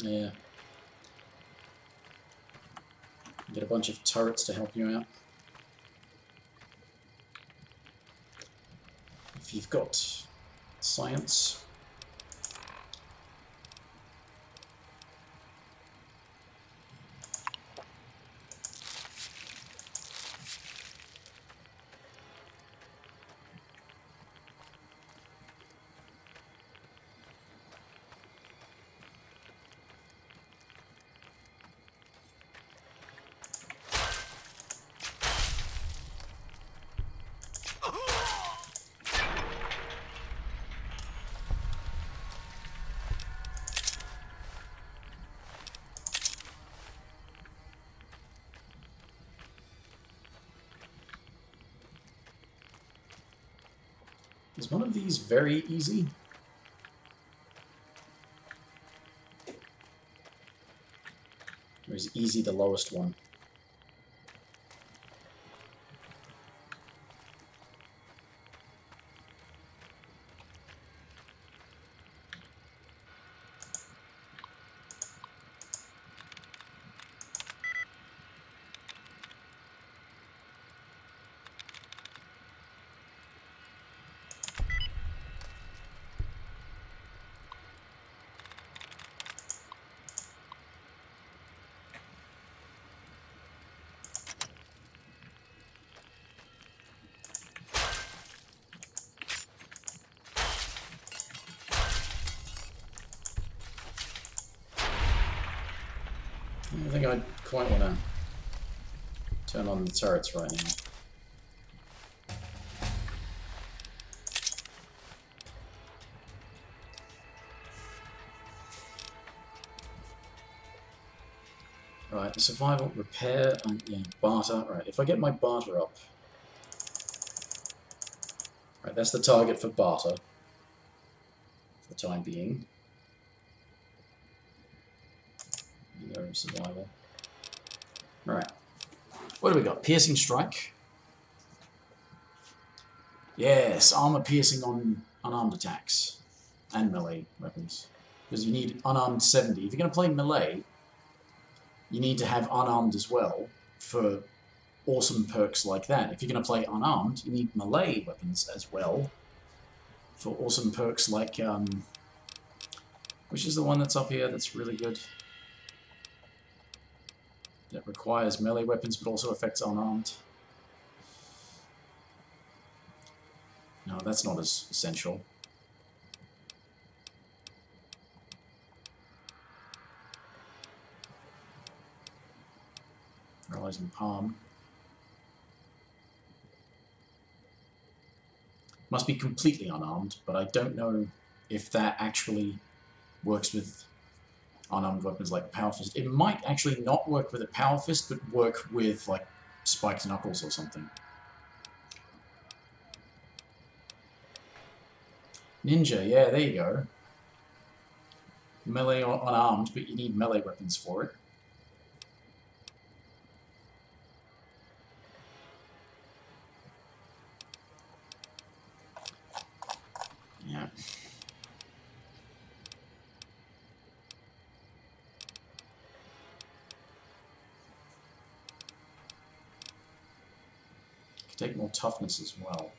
Yeah. Get a bunch of turrets to help you out. If you've got science. Is one of these very easy? Or is easy the lowest one? I think I quite want to turn on the turrets right now. Right, the survival, repair, and yeah, barter. Right, if I get my barter up. Right, that's the target for barter. For the time being. There, survival. Right. What do we got? Piercing strike. Yes, armor piercing on unarmed attacks. And melee weapons. Because you need unarmed 70. If you're going to play melee, you need to have unarmed as well for awesome perks like that. If you're going to play unarmed, you need melee weapons as well for awesome perks like, which is the one that's up here that's really good? That requires melee weapons but also affects unarmed. No, that's not as essential. Paralyzing palm. Must be completely unarmed, but I don't know if that actually works with unarmed weapons like Power Fist. It might actually not work with a Power Fist, but work with, like, Spiked Knuckles or something. Ninja, yeah, there you go. melee or unarmed, but you need melee weapons for it. Yeah. Could take more toughness as well.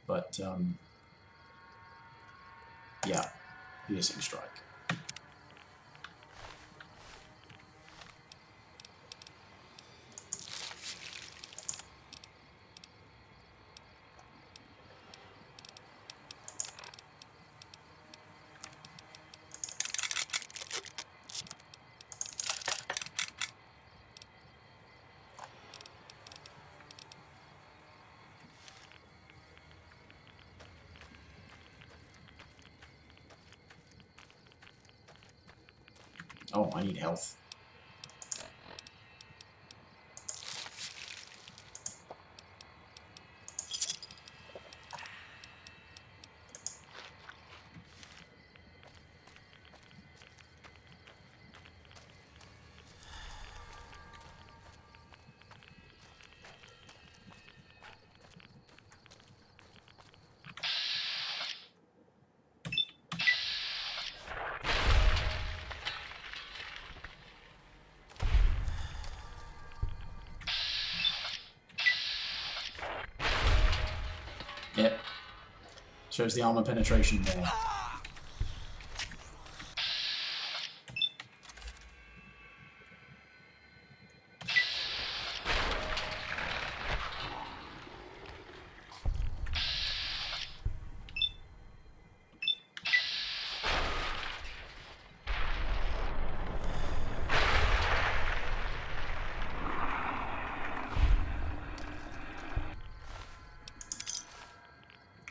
But, yeah, piercing strike. Oh, I need health. Yep. Shows the armor penetration there.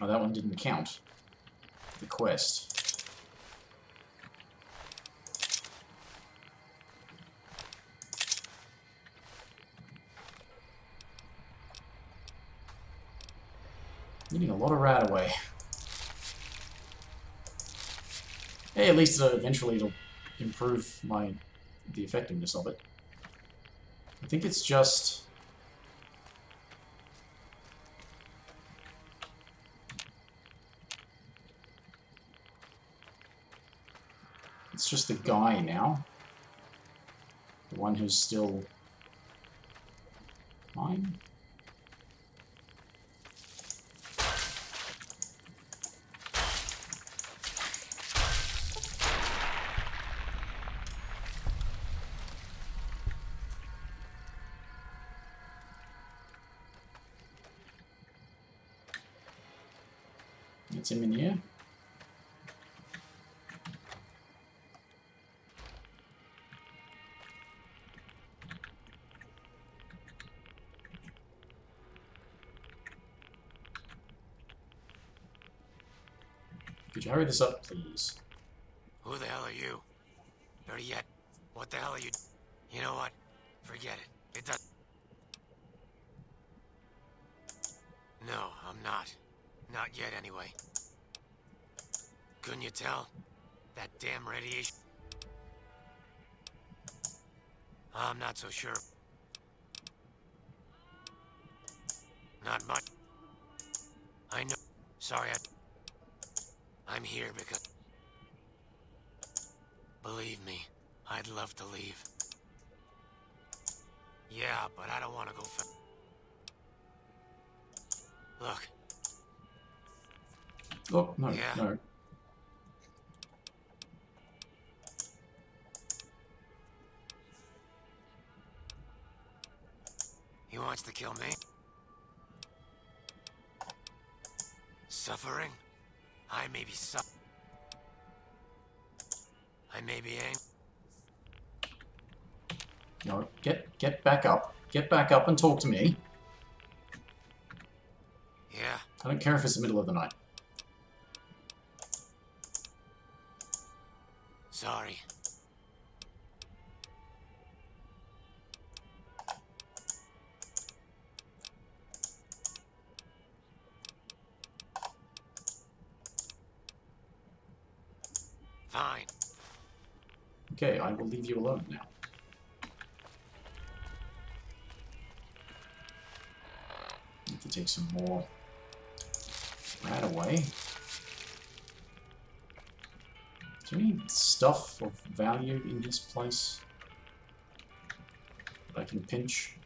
Oh, that one didn't count. The quest. Getting a lot of rat away. Hey, at least eventually it'll improve the effectiveness of it. I think it's just... It's just the guy now. The one who's still... mine? It's him in here. Could you hurry this up, please? Who the hell are you? Better yet, what the hell are you... You know what? Forget it. It does... No, I'm not. Not yet, anyway. Couldn't you tell? That damn radiation... I'm not so sure. Not much. I know... Sorry, I'm here because... Believe me, I'd love to leave. Yeah, but I don't want to go for... Look. Oh, no, yeah. no. He wants to kill me. Suffering? I may be I may be angry. No, get back up. Get back up and talk to me. Yeah. I don't care if it's the middle of the night. Sorry. Fine. Okay, I will leave you alone now. Need to take some more right away. Is there any stuff of value in this place that I can pinch?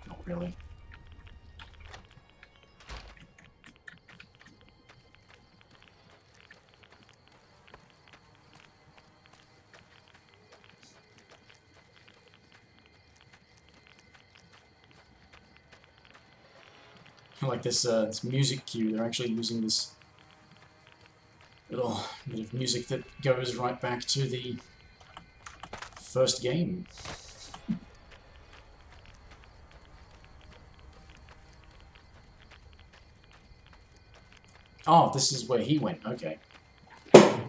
Not really. Like this music cue, they're actually using this little bit of music that goes right back to the first game. Oh, this is where he went, okay. That's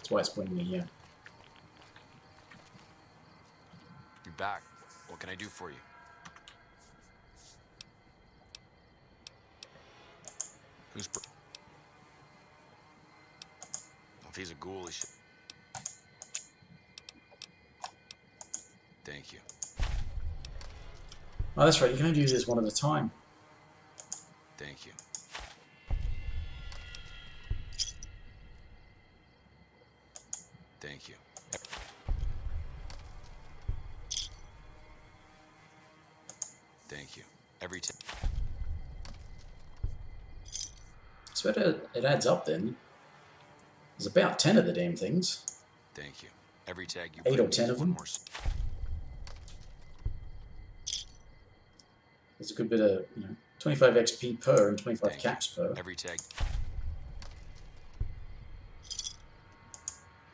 why it's pointing me here. You're back. What can I do for you? Who's... If he's a ghoul, he should... Thank you. Oh, that's right, you can only do this one at a time. Thank you. Thank you. Thank you. Every time. So it adds up then. There's about 10 of the damn things. Thank you. Every tag you 8 or bring 10 me of is one them. more... There's a good bit of, 25 XP per and 25 Thank caps you. per. Every tag...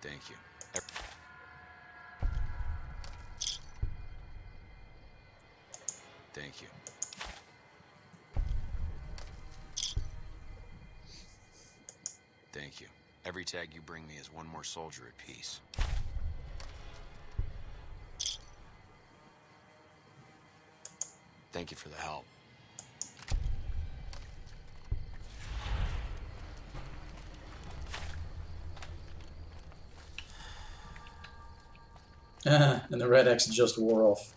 Thank you. Thank you. Thank you. Every tag you bring me is one more soldier at peace. Thank you for the help. And the red X just wore off.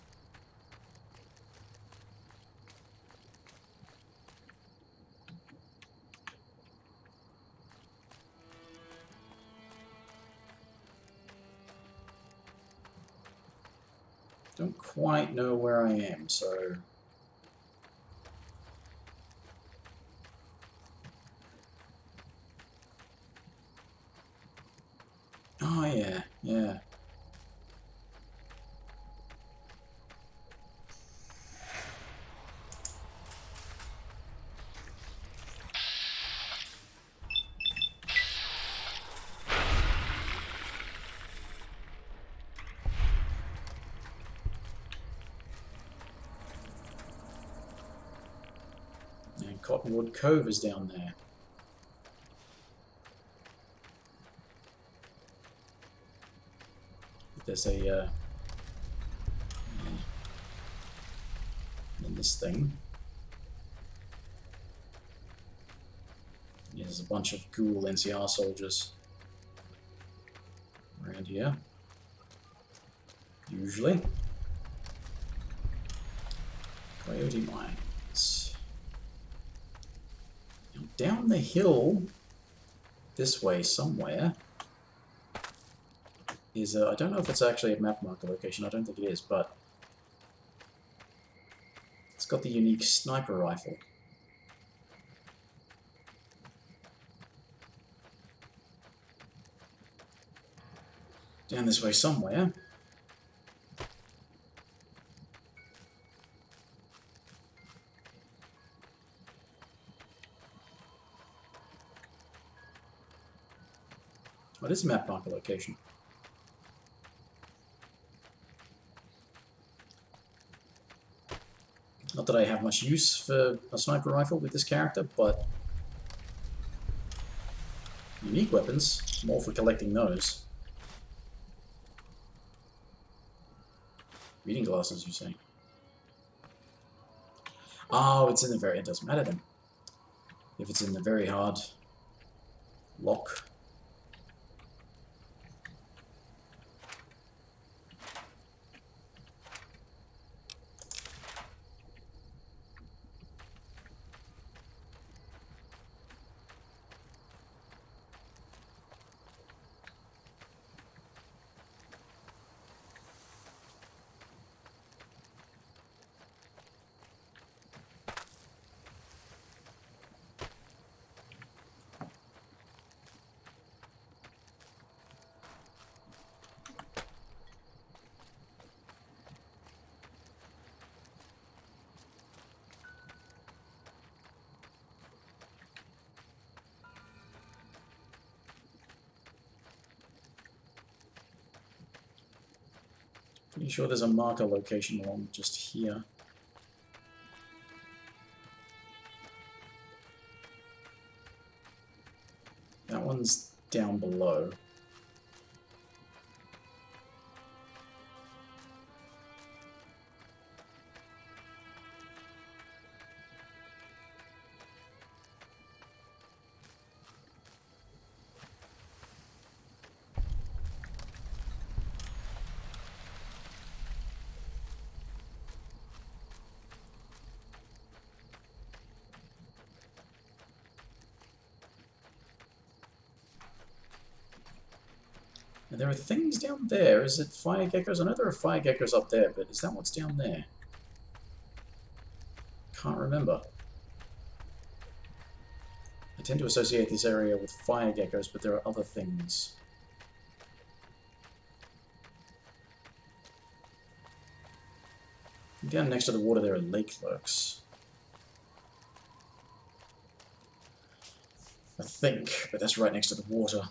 Don't quite know where I am, so... Oh, yeah, yeah. And Cottonwood Cove is down there. There's a, in this thing. Yeah, there's a bunch of ghoul NCR soldiers around here. Usually. Coyote Mines. Now, down the hill, this way somewhere, is I don't know if it's actually a map marker location, I don't think it is, but it's got the unique sniper rifle. Down this way somewhere. What is a map marker location? Not that I have much use for a sniper rifle with this character, but unique weapons, more for collecting those. Reading glasses, you say? Oh, it's in the very... It doesn't matter then. if it's in the very hard lock. Pretty sure there's a marker location along just here. That one's down below. And there are things down there. Is it fire geckos? I know there are fire geckos up there, but is that what's down there? Can't remember. I tend to associate this area with fire geckos, but there are other things. Down next to the water there are lake lurks. I think, but that's right next to the water.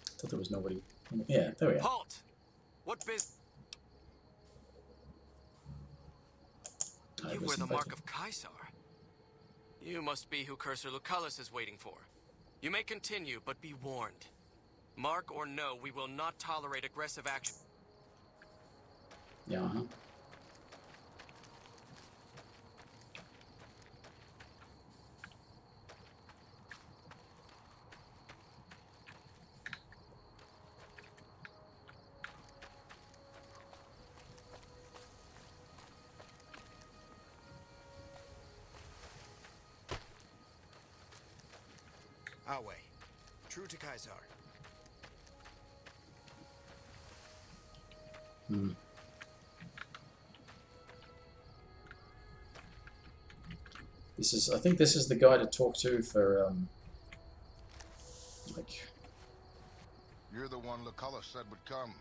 I thought there was nobody. Yeah, there we are. Halt! What business? You wear the mark of Caesar. You must be who Cursor Lucullus is waiting for. You may continue, but be warned. Mark or no, we will not tolerate aggressive action. Yeah, Our way. True to Caesar. Hmm. This is, I think this is the guy to talk to for, like... You're the one Lucullus said would come.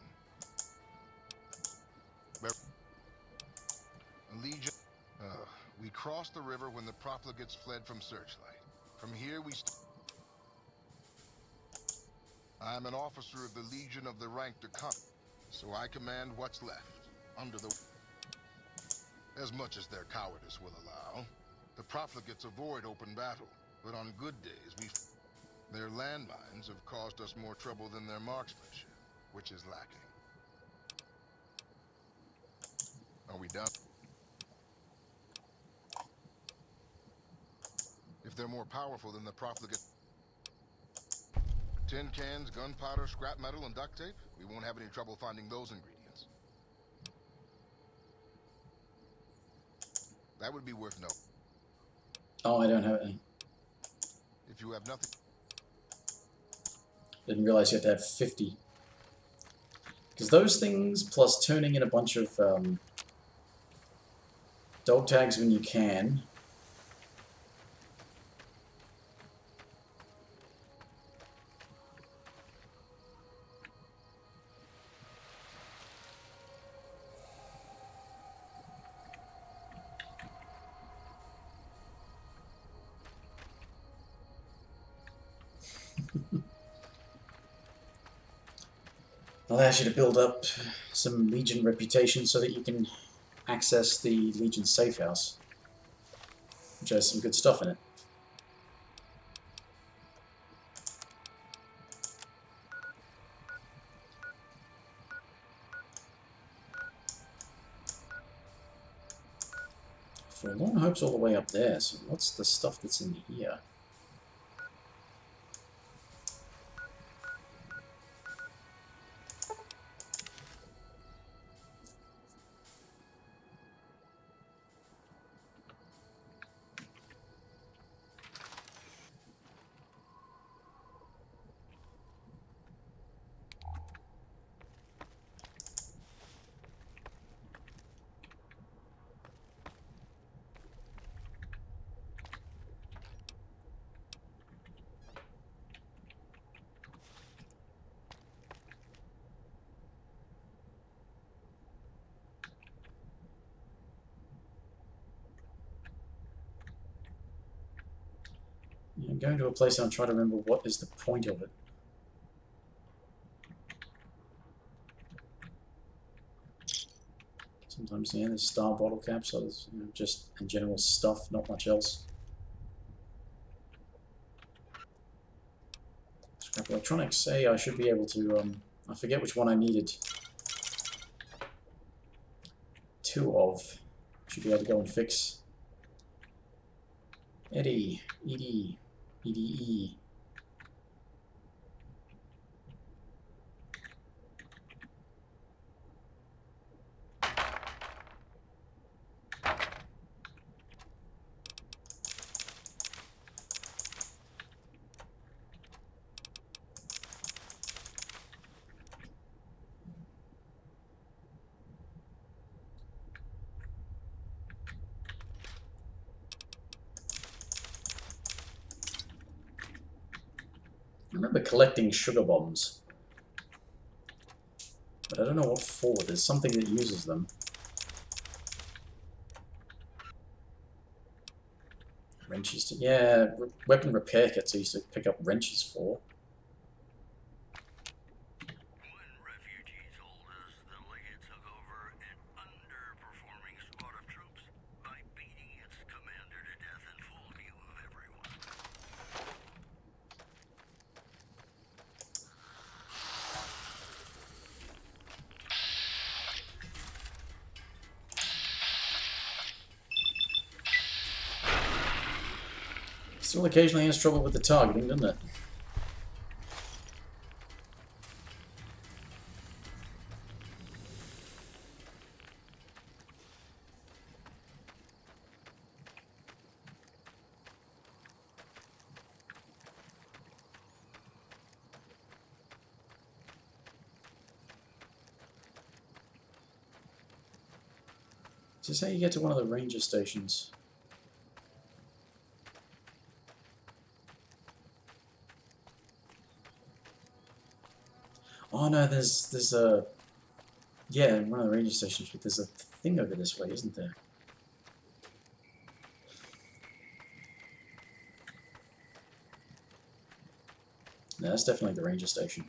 Legion. We crossed the river when the profligates fled from Searchlight. From here we I'm an officer of the Legion of the rank to come, so I command what's left, under the... as much as their cowardice will allow. The profligates avoid open battle, but on good days their landmines have caused us more trouble than their marksmanship, which is lacking. Are we done? If they're more powerful than the profligate... tin cans, gunpowder, scrap metal, and duct tape? We won't have any trouble finding those ingredients. That would be worth no. Oh, I don't have any. If you have nothing... Didn't realize you had to have 50. Because those things, plus turning in a bunch of dog tags when you can. allows you to build up some Legion reputation so that you can access the Legion safe house, which has some good stuff in it. Forlorn Hope's all the way up there, so what's the stuff that's in here? I'm going to a place and I'm trying to remember what is the point of it. Sometimes, yeah, there's star bottle caps, so there's just in general stuff, not much else. Scrap electronics. Say I should be able to. I forget which one I needed 2 of. Should be able to go and fix. Eddie, ED, EDE. I remember collecting sugar bombs, but I don't know what for. There's something that uses them. Wrenches to, yeah, weapon repair kits I used to pick up wrenches for. Still occasionally has trouble with the targeting, doesn't it? Is this how you get to one of the ranger stations? Oh no, there's a, yeah, one of the ranger stations, but there's a thing over this way, isn't there? No, that's definitely the ranger station.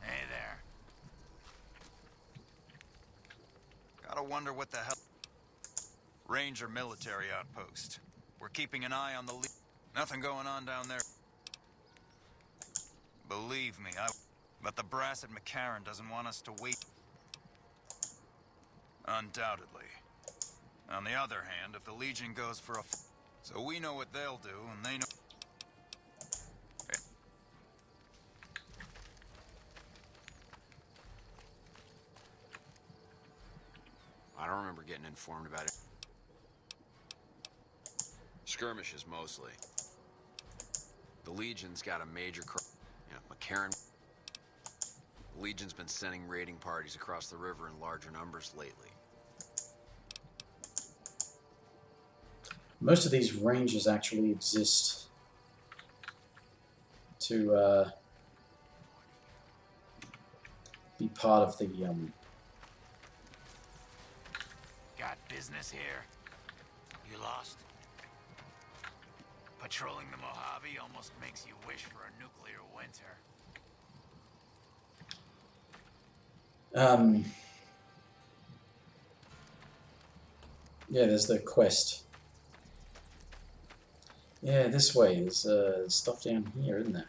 Hey there. Gotta wonder what the hell... Ranger military outpost. We're keeping an eye on the lead. Nothing going on down there. Believe me, but the brass at McCarran doesn't want us to wait. Undoubtedly. On the other hand, if the Legion goes for a... So we know what they'll do, and they know... I don't remember getting informed about it. Skirmishes, mostly. The Legion's got a major... McCarran... The Legion's been sending raiding parties across the river in larger numbers lately. Most of these ranges actually exist to be part of the Got business here? You lost? Patrolling the Mojave almost makes you wish for a nuclear winter. Yeah, there's the quest. Yeah, this way. There's stuff down here, isn't there?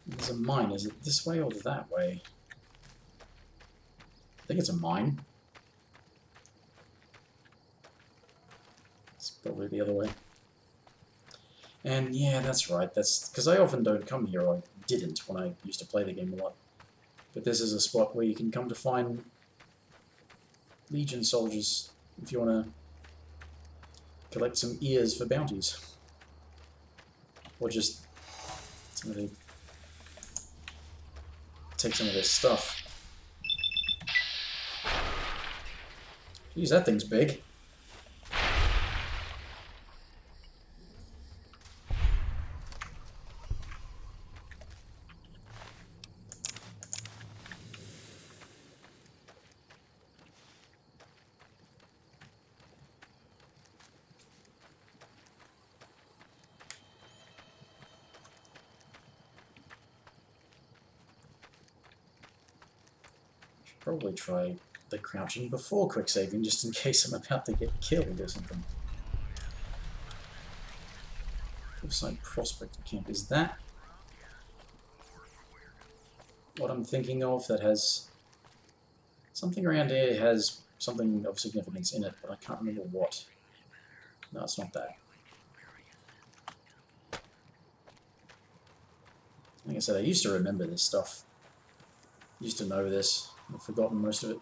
There's a mine. Is it this way or that way? I think it's a mine. It's probably the other way. And yeah, that's right. That's because I often don't come here. I didn't when I used to play the game a lot. But this is a spot where you can come to find Legion soldiers if you want to collect some ears for bounties. Or just take some of their stuff. Jeez, that thing's big. Probably try the crouching before quick saving, just in case I'm about to get killed or something. Hillside Prospector Camp. Is that what I'm thinking of? That has something around here, has something of significance in it, but I can't remember what. No, it's not that. Like I said, I used to remember this stuff. Used to know this. I've forgotten most of it.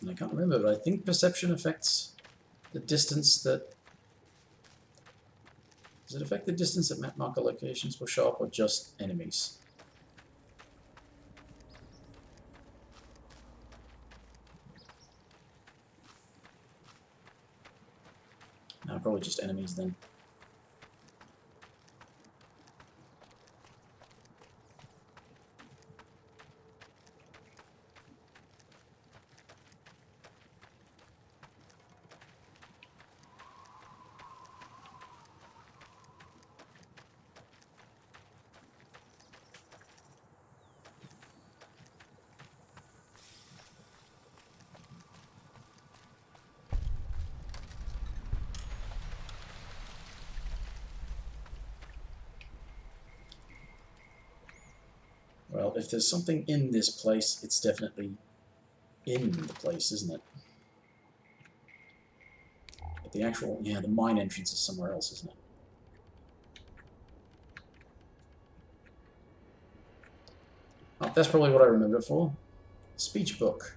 And I can't remember, but I think perception affects the distance that... Does it affect the distance that map marker locations will show up, or just enemies? No, probably just enemies then. Well, if there's something in this place, it's definitely in the place, isn't it? But the actual, yeah, the mine entrance is somewhere else, isn't it? Oh, that's probably what I remember it for. Speech book.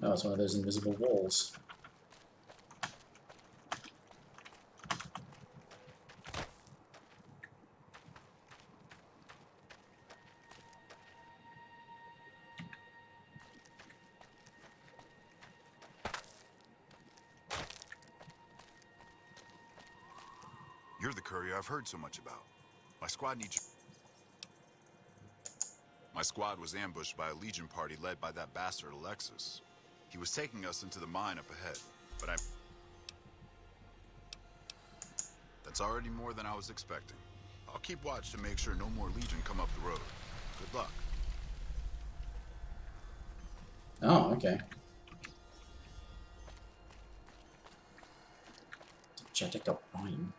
Oh, it's one of those invisible walls. You're the courier I've heard so much about. My squad needs you. My squad was ambushed by a Legion party led by that bastard Alexis. He was taking us into the mine up ahead, but That's already more than I was expecting. I'll keep watch to make sure no more Legion come up the road. Good luck. Oh, okay. Jetica Mine.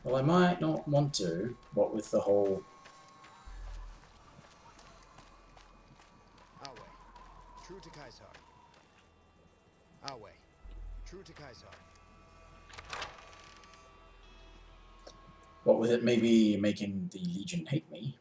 Well, I might not want to, what with the whole... Our way. True to Kaisar. Our way. True to Kaisar. What with it maybe making the Legion hate me.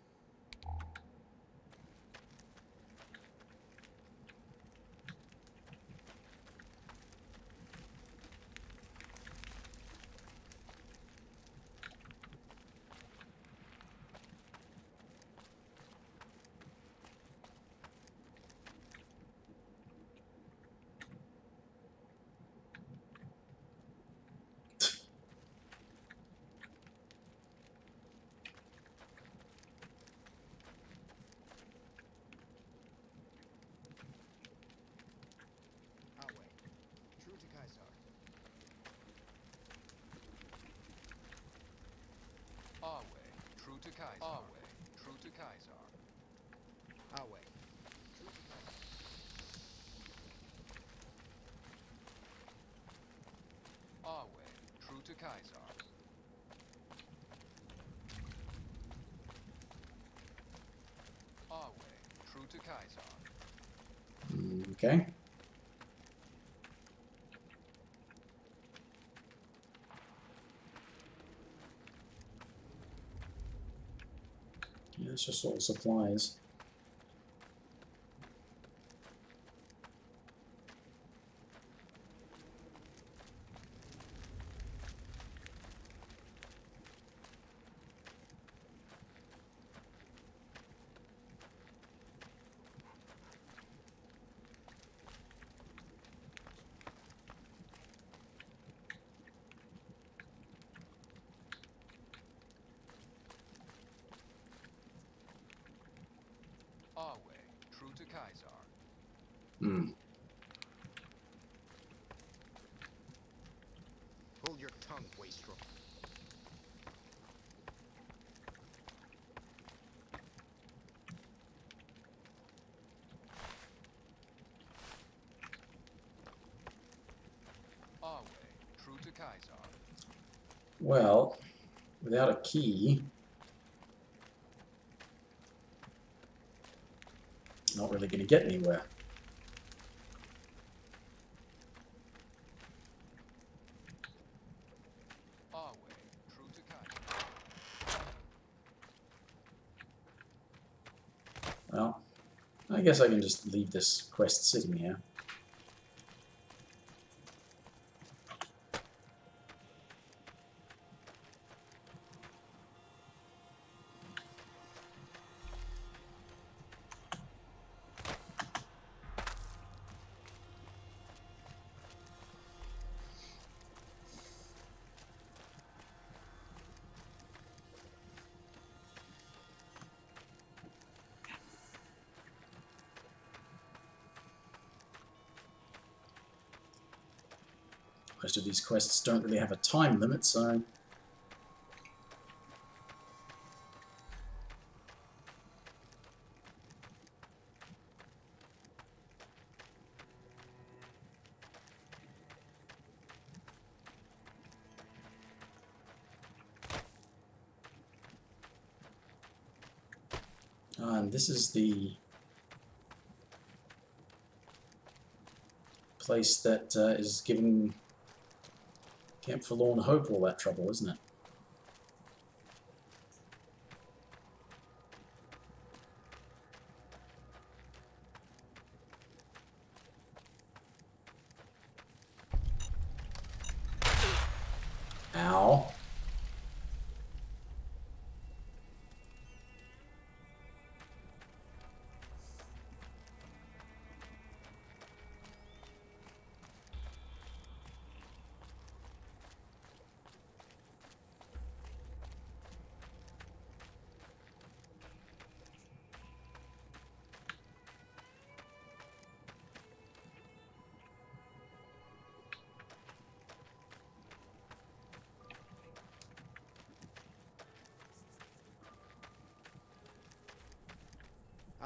Our way. True to Kaisar. Our way. True to Kaisar. Our way. True to Kaisar. Our way. True to Kaisar. Our way. True to Kaisar. Our way. True to Kaisar. Okay. Yeah, it's just all supplies. Our way. True to Kaisar. Hmm. Hold your tongue, wastrel. Our way. True to Kaisar. Well, without a key, not really going to get anywhere. Our way. True to Kaisar. Well, I guess I can just leave this quest sitting here. Most of these quests don't really have a time limit, so... And this is the place that is giving Camp Forlorn Hope all that trouble, isn't it?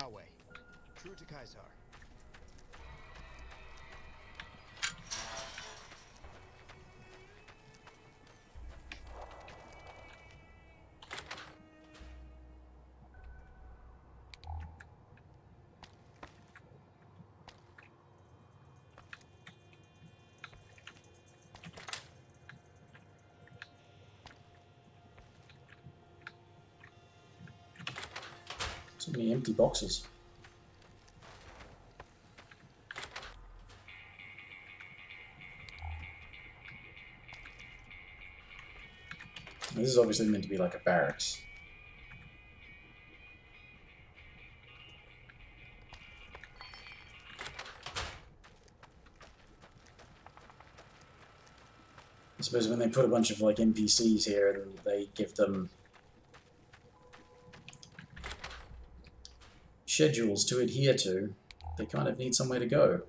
Our way. True to Kaisar. So many empty boxes. This is obviously meant to be like a barracks. I suppose when they put a bunch of like NPCs here and they give them schedules to adhere to, they kind of need somewhere to go.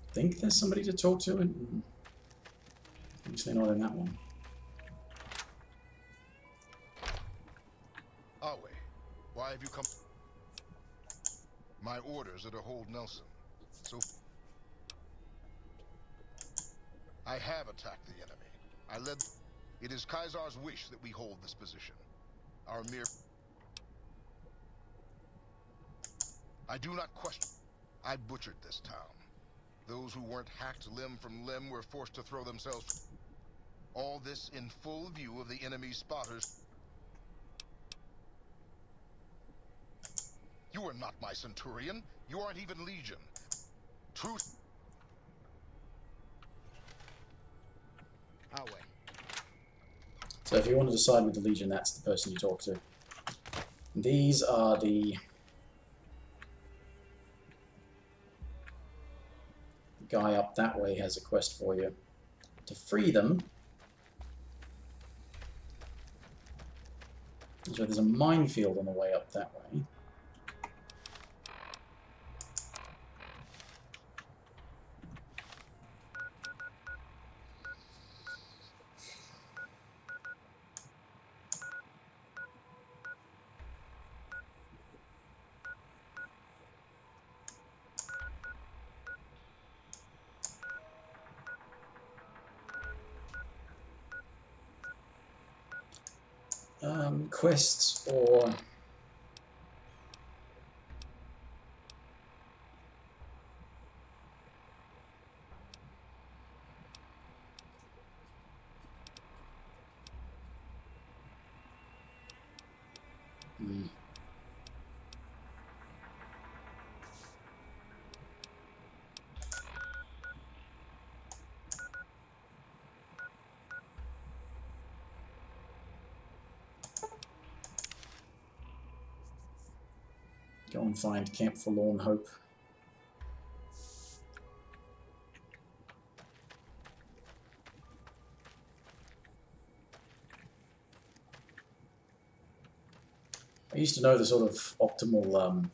I think there's somebody to talk to, and obviously not in that one. Awe, why have you come? My orders are to hold Nelson. So I have attacked the enemy. I led. It is Kaisar's wish that we hold this position. Our mere. I do not question. I butchered this town. Those who weren't hacked limb from limb were forced to throw themselves. All this in full view of the enemy's spotters. You are not my Centurion. You aren't even Legion. Truth. Our way. So if you want to decide with the Legion, that's the person you talk to. These are the guy up that way has a quest for you. To free them, so there's a minefield on the way up that way. Quests or go and find Camp Forlorn Hope. I used to know the sort of optimal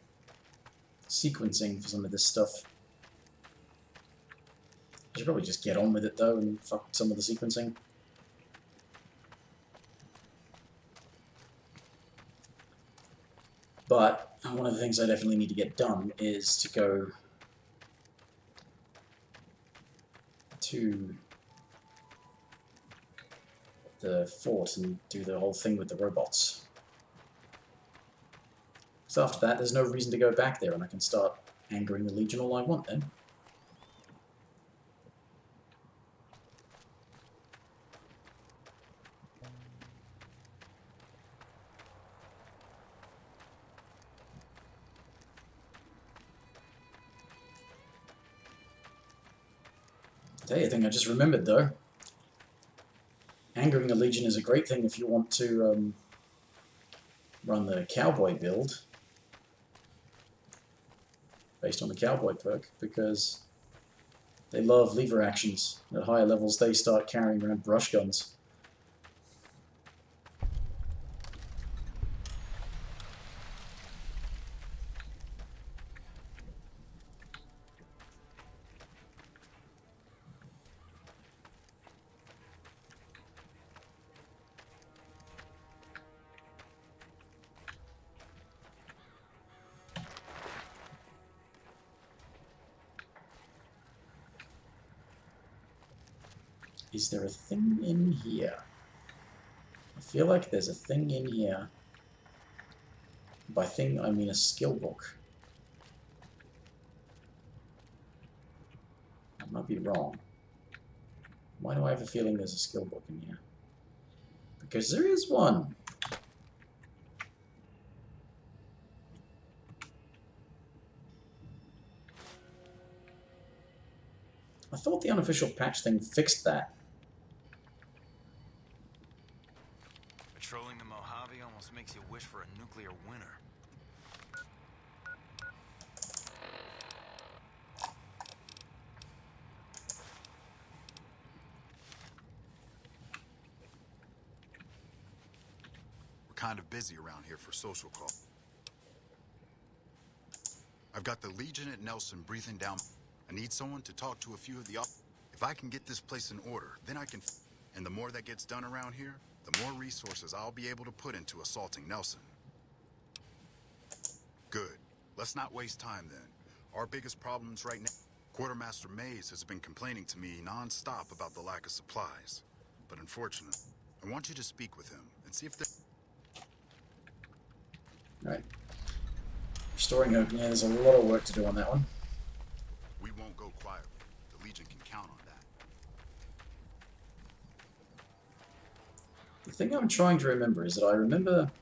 sequencing for some of this stuff. I should probably just get on with it though and fuck some of the sequencing. But one of the things I definitely need to get done is to go to the fort and do the whole thing with the robots. So after that, there's no reason to go back there, and I can start angering the Legion all I want then. Tell you a thing I just remembered though. Angering a Legion is a great thing if you want to run the cowboy build based on the cowboy perk, because they love lever actions. At higher levels they start carrying around brush guns. Is there a thing in here? I feel like there's a thing in here. By thing, I mean a skill book. I might be wrong. Why do I have a feeling there's a skill book in here? Because there is one. I thought the unofficial patch thing fixed that. Patrolling the Mojave almost makes you wish for a nuclear winter. We're kind of busy around here for social call. I've got the Legion at Nelson breathing down. I need someone to talk to a few of the... If I can get this place in order, then I can... And the more that gets done around here, the more resources I'll be able to put into assaulting Nelson. Good. Let's not waste time then. Our biggest problems right now... Quartermaster Mays has been complaining to me non-stop about the lack of supplies. But unfortunately, I want you to speak with him and see if there... Right. Restoring hope. Yeah, there's a lot of work to do on that one. We won't go quietly. The Legion can count on that. The thing I'm trying to remember is that I remember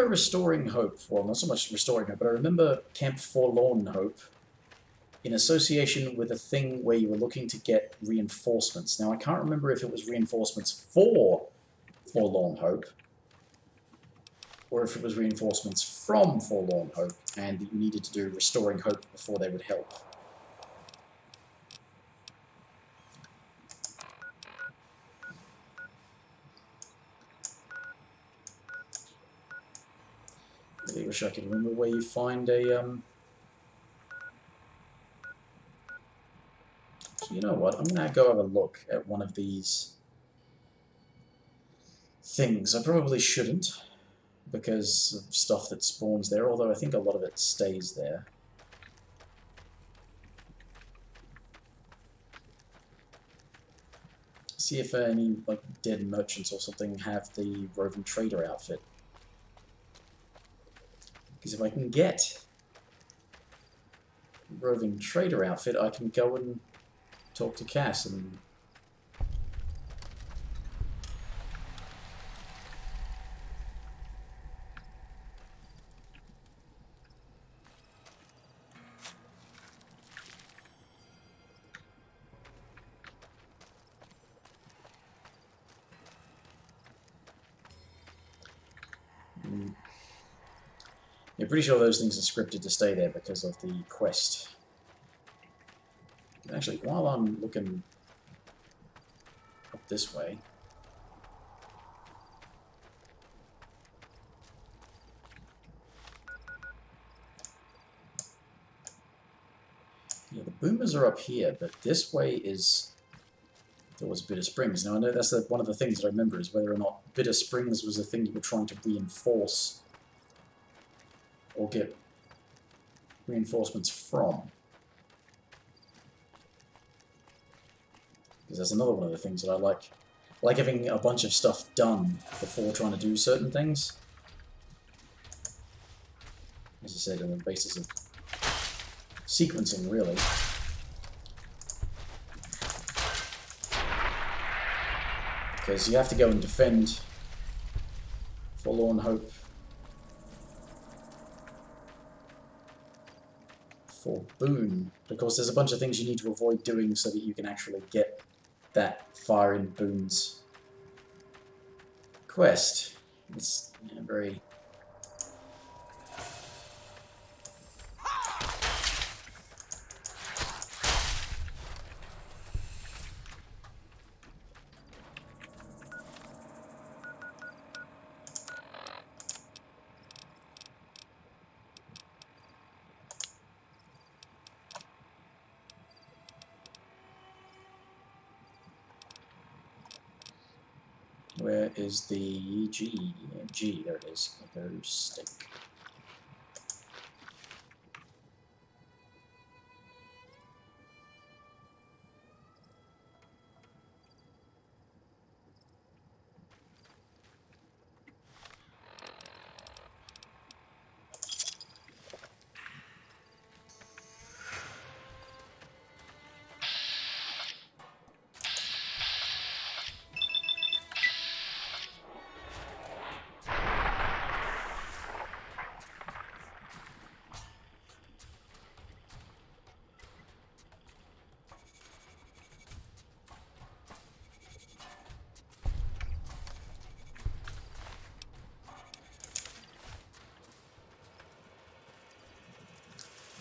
restoring hope. Well, not so much restoring hope, but I remember Camp Forlorn Hope in association with a thing where you were looking to get reinforcements. Now, I can't remember if it was reinforcements for Forlorn Hope, or if it was reinforcements from Forlorn Hope, and you needed to do Restoring Hope before they would help. I really wish I could remember where you find a, So you know what, I'm going to go have a look at one of these things. I probably shouldn't, because of stuff that spawns there, although I think a lot of it stays there. See if any like dead merchants or something have the roving trader outfit. Because if I can get roving trader outfit, I can go and talk to Cass and yeah, pretty sure those things are scripted to stay there because of the quest. Actually, while I'm looking up this way, yeah, the boomers are up here, but this way is towards Bitter Springs. Now I know that's one of the things that I remember is whether or not Bitter Springs was the thing you were trying to reinforce or get reinforcements from. Because that's another one of the things that I like. I like having a bunch of stuff done before trying to do certain things. As I said, on the basis of sequencing, really. Because you have to go and defend Forlorn Hope for Oh, boon. But of course, there's a bunch of things you need to avoid doing so that you can actually get that far in boons. Quest. It's very... Where is the G? G, there it is. Gecko steak.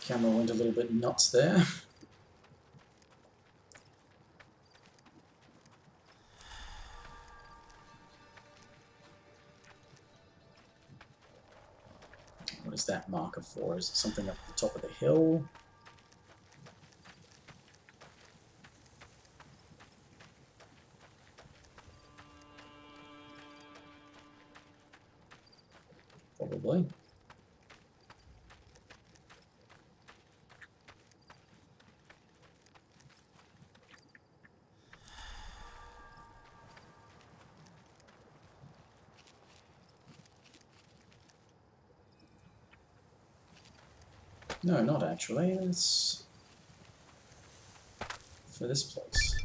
Camera went a little bit nuts there. What is that marker for? Is it something up the top of the hill? Probably. No, not actually. It's for this place.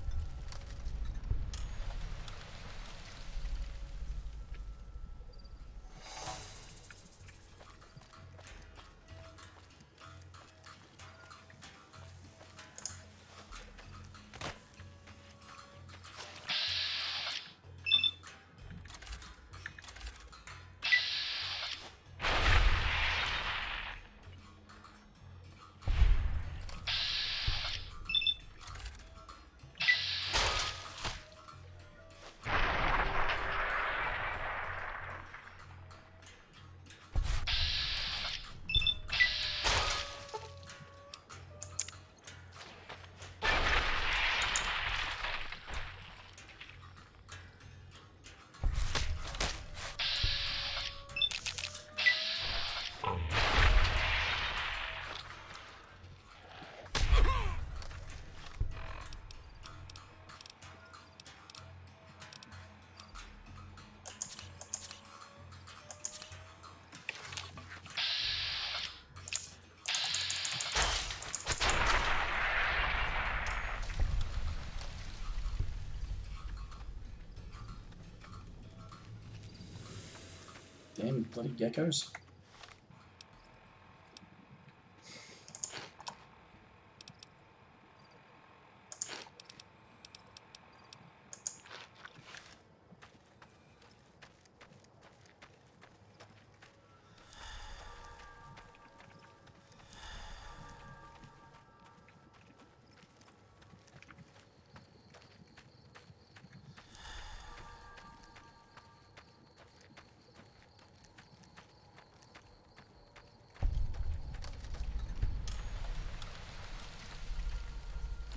Damn bloody geckos.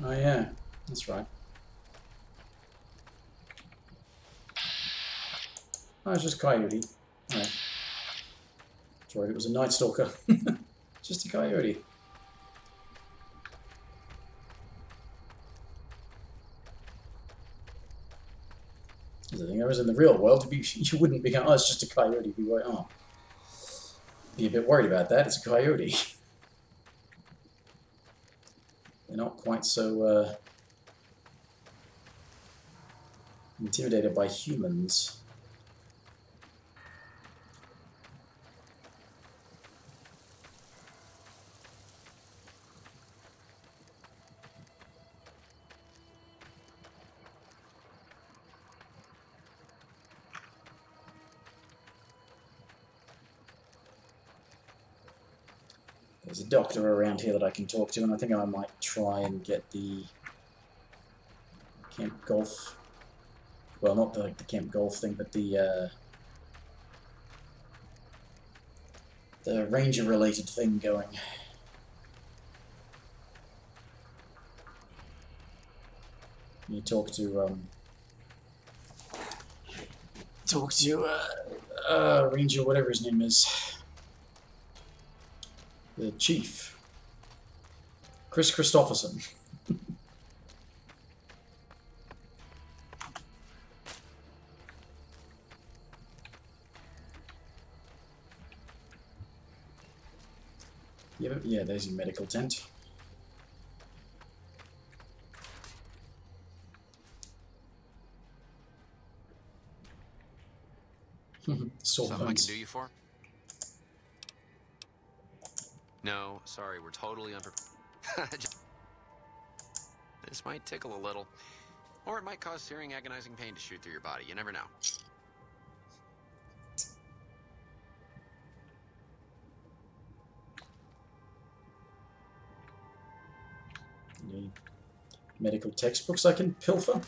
Oh yeah, that's right. Oh, it's just coyote. Right. Sorry, it was a night stalker. Just a coyote. The thing I was in the real world, you wouldn't be going, oh, it's just a coyote. You'd be like, oh, be a bit worried about that. It's a coyote. They're not quite so intimidated by humans. There's a doctor around here that I can talk to, and I think I might try and get the camp golf. Well, not the camp golf thing, but the ranger-related thing going. You talk to ranger, whatever his name is, the chief, Chris Christopherson. Yeah, there's your medical tent. Something I can do you for? No, sorry, we're totally unprepared. This might tickle a little. Or it might cause searing, agonizing pain to shoot through your body. You never know. Any medical textbooks I can pilfer?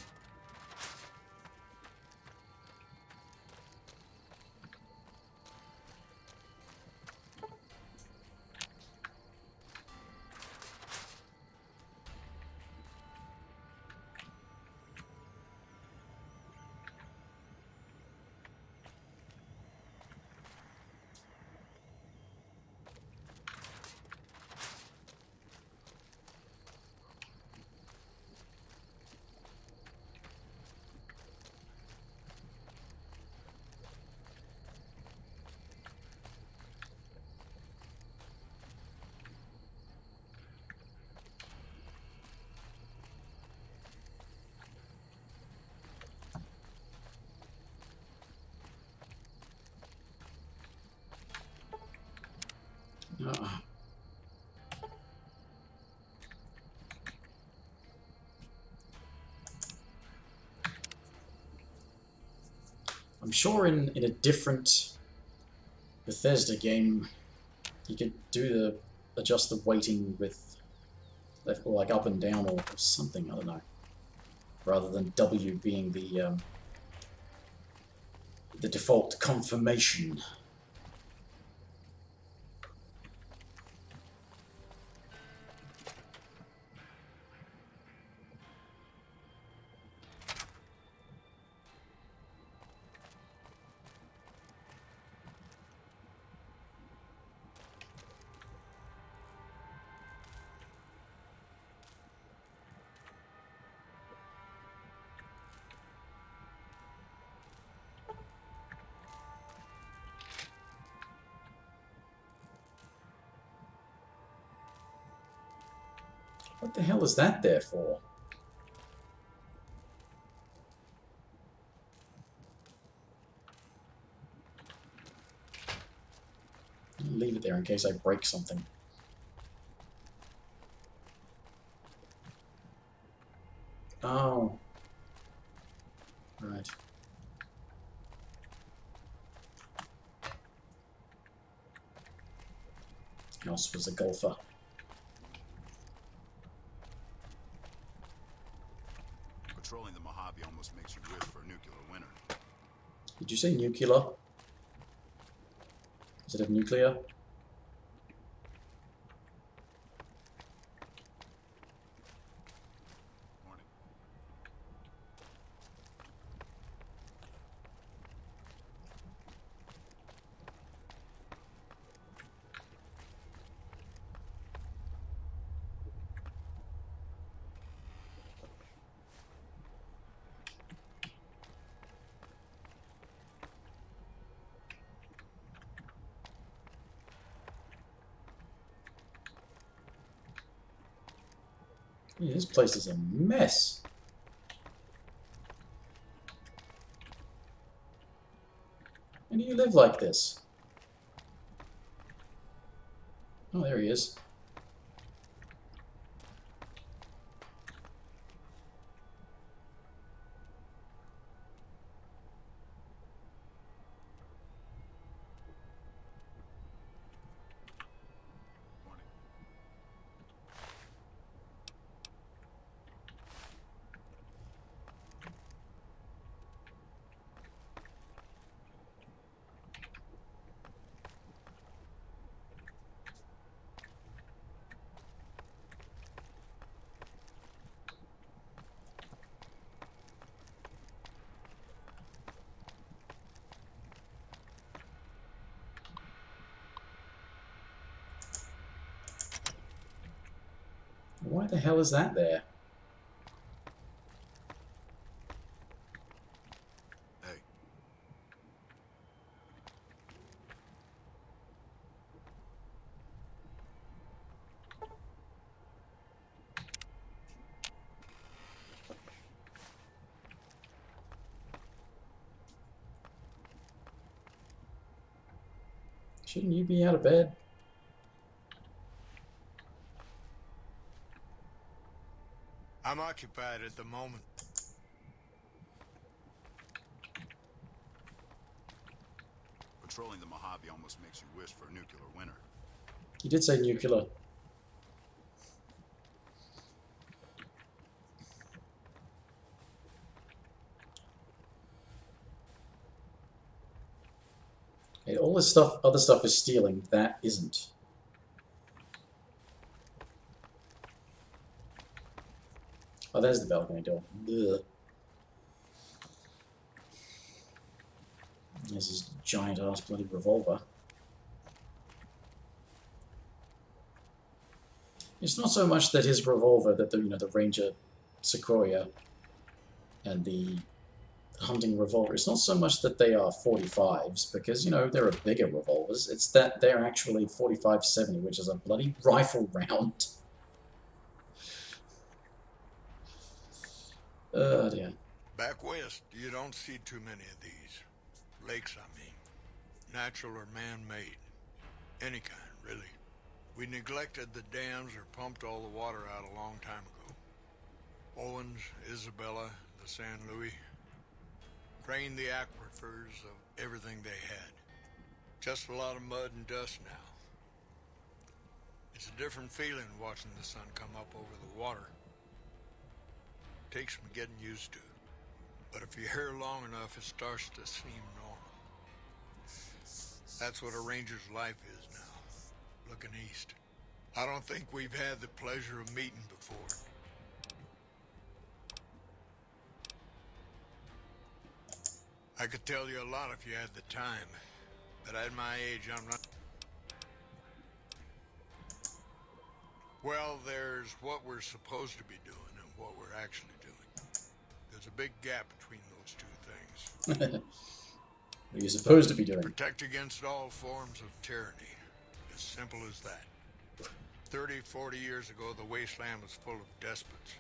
I'm sure in a different Bethesda game, you could adjust the weighting with left or like up and down or something. I don't know. Rather than W being the default confirmation. What the hell is that there for? I'll leave it there in case I break something. Oh. Right. House was a golfer. Patrolling the Mojave almost makes you wish for a nuclear winter. Did you say nuclear? Does it have nuclear? Yeah, this place is a mess. How do you live like this? Oh, there he is. why the hell is that there? Hey. Shouldn't you be out of bed? I'm occupied at the moment. Patrolling the Mojave almost makes you wish for a nuclear winter. You did say nuclear. Okay, all this stuff, other stuff is stealing. That isn't. Oh, there's the balcony door. Ugh. There's his giant-ass bloody revolver. It's not so much that his revolver, that the Ranger Sequoia and the hunting revolver, it's not so much that they are 45s, because, there are bigger revolvers. It's that they're actually 45-70, which is a bloody rifle round. Oh, dear. Back west, you don't see too many of these. Lakes, I mean. Natural or man-made. Any kind, really. We neglected the dams or pumped all the water out a long time ago. Owens, Isabella, the San Luis. Drained the aquifers of everything they had. Just a lot of mud and dust now. It's a different feeling watching the sun come up over the water. Takes some getting used to. But if you're here long enough, it starts to seem normal. That's what a ranger's life is now, looking east. I don't think we've had the pleasure of meeting before. I could tell you a lot if you had the time, but at my age, I'm not... Well, there's what we're supposed to be doing and what we're actually doing. There's a big gap between those two things. What are you supposed to be doing? Protect against all forms of tyranny. As simple as that. 30, 40 years ago, the wasteland was full of despots.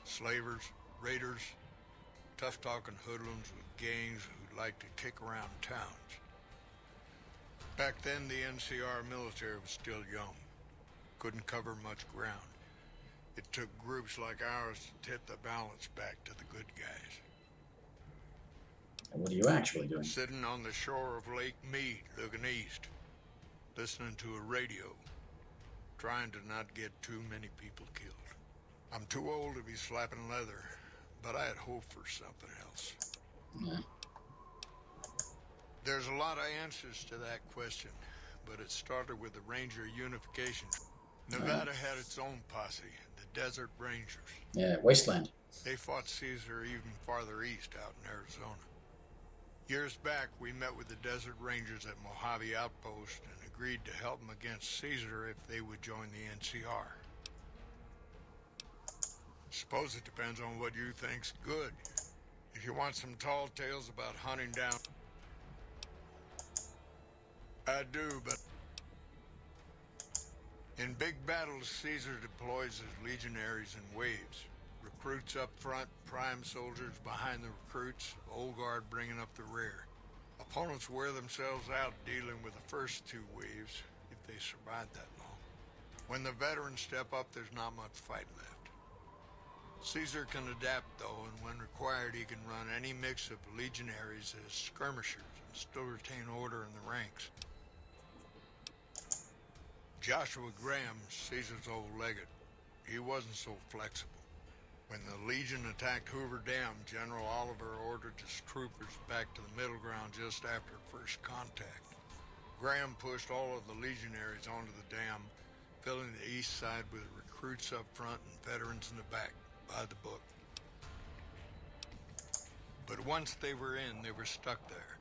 Slavers, raiders, tough-talking hoodlums with gangs who liked to kick around towns. Back then, the NCR military was still young. Couldn't cover much ground. It took groups like ours to tip the balance back to the good guys. And what are you actually doing? Sitting on the shore of Lake Mead, looking east. Listening to a radio. Trying to not get too many people killed. I'm too old to be slapping leather, but I had hoped for something else. Yeah. There's a lot of answers to that question, but it started with the Ranger unification. Nevada had its own posse, the Desert Rangers. Yeah, Wasteland. They fought Caesar even farther east, out in Arizona. Years back, we met with the Desert Rangers at Mojave Outpost and agreed to help them against Caesar if they would join the NCR. Suppose it depends on what you think's good. If you want some tall tales about hunting down... I do, but... In big battles, Caesar deploys his legionaries in waves. Recruits up front, prime soldiers behind the recruits, old guard bringing up the rear. Opponents wear themselves out dealing with the first two waves, if they survive that long. When the veterans step up, there's not much fight left. Caesar can adapt, though, and when required, he can run any mix of legionaries as skirmishers and still retain order in the ranks. Joshua Graham, Caesar's old legate, he wasn't so flexible. When the Legion attacked Hoover Dam, General Oliver ordered his troopers back to the middle ground just after first contact. Graham pushed all of the legionaries onto the dam, filling the east side with recruits up front and veterans in the back, by the book. But once they were in, they were stuck there.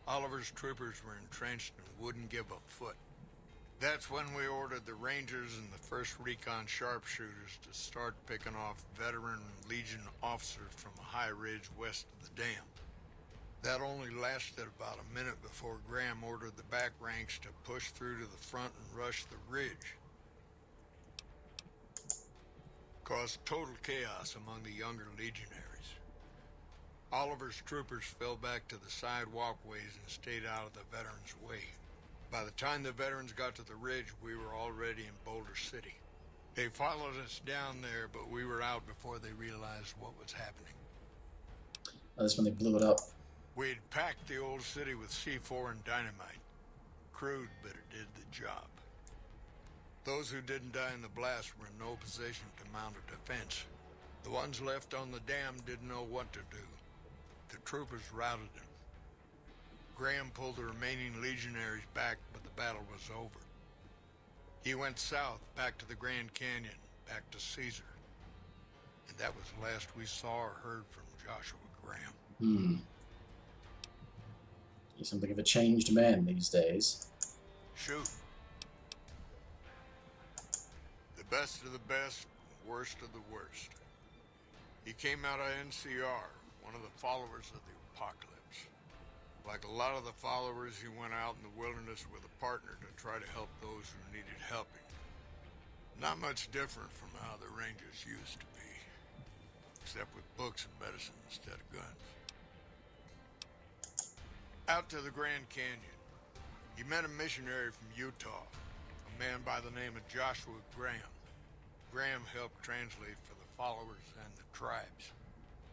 Oliver's troopers were entrenched and wouldn't give a foot. That's when we ordered the Rangers and the 1st Recon sharpshooters to start picking off veteran Legion officers from a high ridge west of the dam. That only lasted about a minute before Graham ordered the back ranks to push through to the front and rush the ridge. Caused total chaos among the younger legionaries. Oliver's troopers fell back to the side walkways and stayed out of the veterans' way. By the time the veterans got to the ridge, we were already in Boulder City. They followed us down there, but we were out before they realized what was happening. That's when they blew it up. We'd packed the old city with C4 and dynamite. Crude, but it did the job. Those who didn't die in the blast were in no position to mount a defense. The ones left on the dam didn't know what to do. The troopers routed them. Graham pulled the remaining legionaries back, but the battle was over. He went south, back to the Grand Canyon, back to Caesar. And that was the last we saw or heard from Joshua Graham. He's something of a changed man these days. Shoot. The best of the best, worst of the worst. He came out of NCR, one of the followers of the apocalypse. Like a lot of the followers, he went out in the wilderness with a partner to try to help those who needed helping. Not much different from how the Rangers used to be, except with books and medicine instead of guns. Out to the Grand Canyon, he met a missionary from Utah, a man by the name of Joshua Graham. Graham helped translate for the followers and the tribes.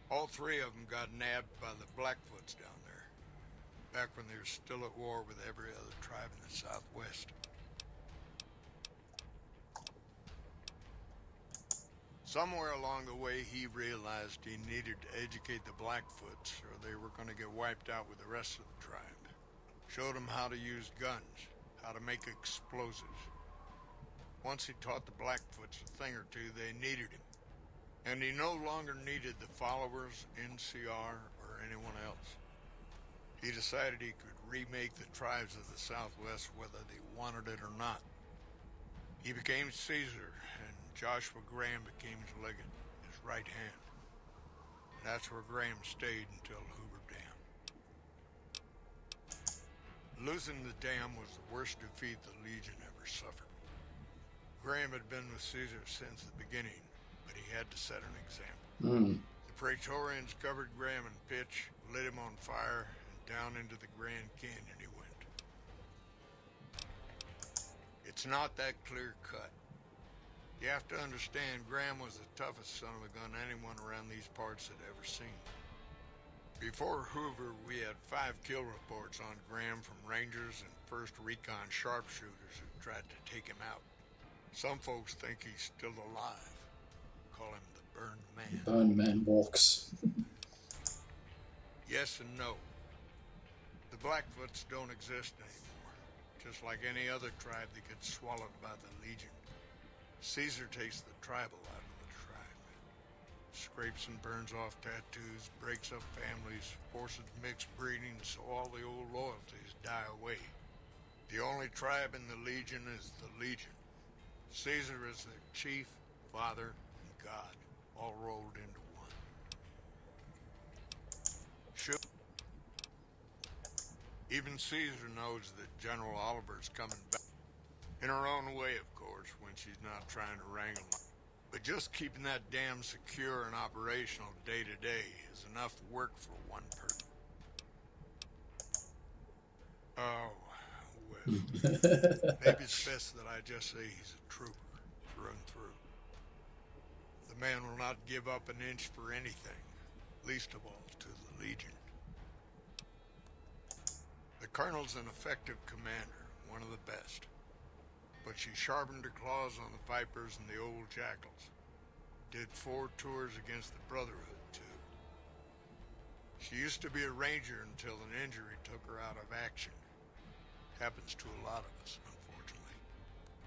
All 3 of them got nabbed by the Blackfoots down there, back when they were still at war with every other tribe in the Southwest. Somewhere along the way, he realized he needed to educate the Blackfoots or they were going to get wiped out with the rest of the tribe. Showed them how to use guns, how to make explosives. Once he taught the Blackfoots a thing or two, they needed him. And he no longer needed the followers, NCR, or anyone else. He decided he could remake the tribes of the Southwest whether they wanted it or not. He became Caesar, and Joshua Graham became his legate, his right hand. And that's where Graham stayed until the Hoover Dam. Losing the dam was the worst defeat the Legion ever suffered. Graham had been with Caesar since the beginning, but he had to set an example. The Praetorians covered Graham in pitch, lit him on fire, and down into the Grand Canyon he went. It's not that clear cut. You have to understand, Graham was the toughest son of a gun anyone around these parts had ever seen. Before Hoover, we had 5 kill reports on Graham from Rangers and 1st Recon sharpshooters who tried to take him out. Some folks think he's still alive. Call him the Burned Man. Burned Man walks. Yes and no. The Blackfoots don't exist anymore. Just like any other tribe that gets swallowed by the Legion. Caesar takes the tribal out of the tribe. Scrapes and burns off tattoos, breaks up families, forces mixed breeding so all the old loyalties die away. The only tribe in the Legion is the Legion. Caesar is their chief, father, and God, all rolled into one. Shoot. Even Caesar knows that General Oliver's coming back. In her own way, of course, when she's not trying to wrangle him. But just keeping that dam secure and operational day to day is enough work for one person. Oh, well. Maybe it's best that I just say he's a trooper, through and through. The man will not give up an inch for anything, least of all to the Legion. The Colonel's an effective commander, one of the best. But she sharpened her claws on the Vipers and the old Jackals. Did 4 tours against the Brotherhood, too. She used to be a ranger until an injury took her out of action. Happens to a lot of us, unfortunately.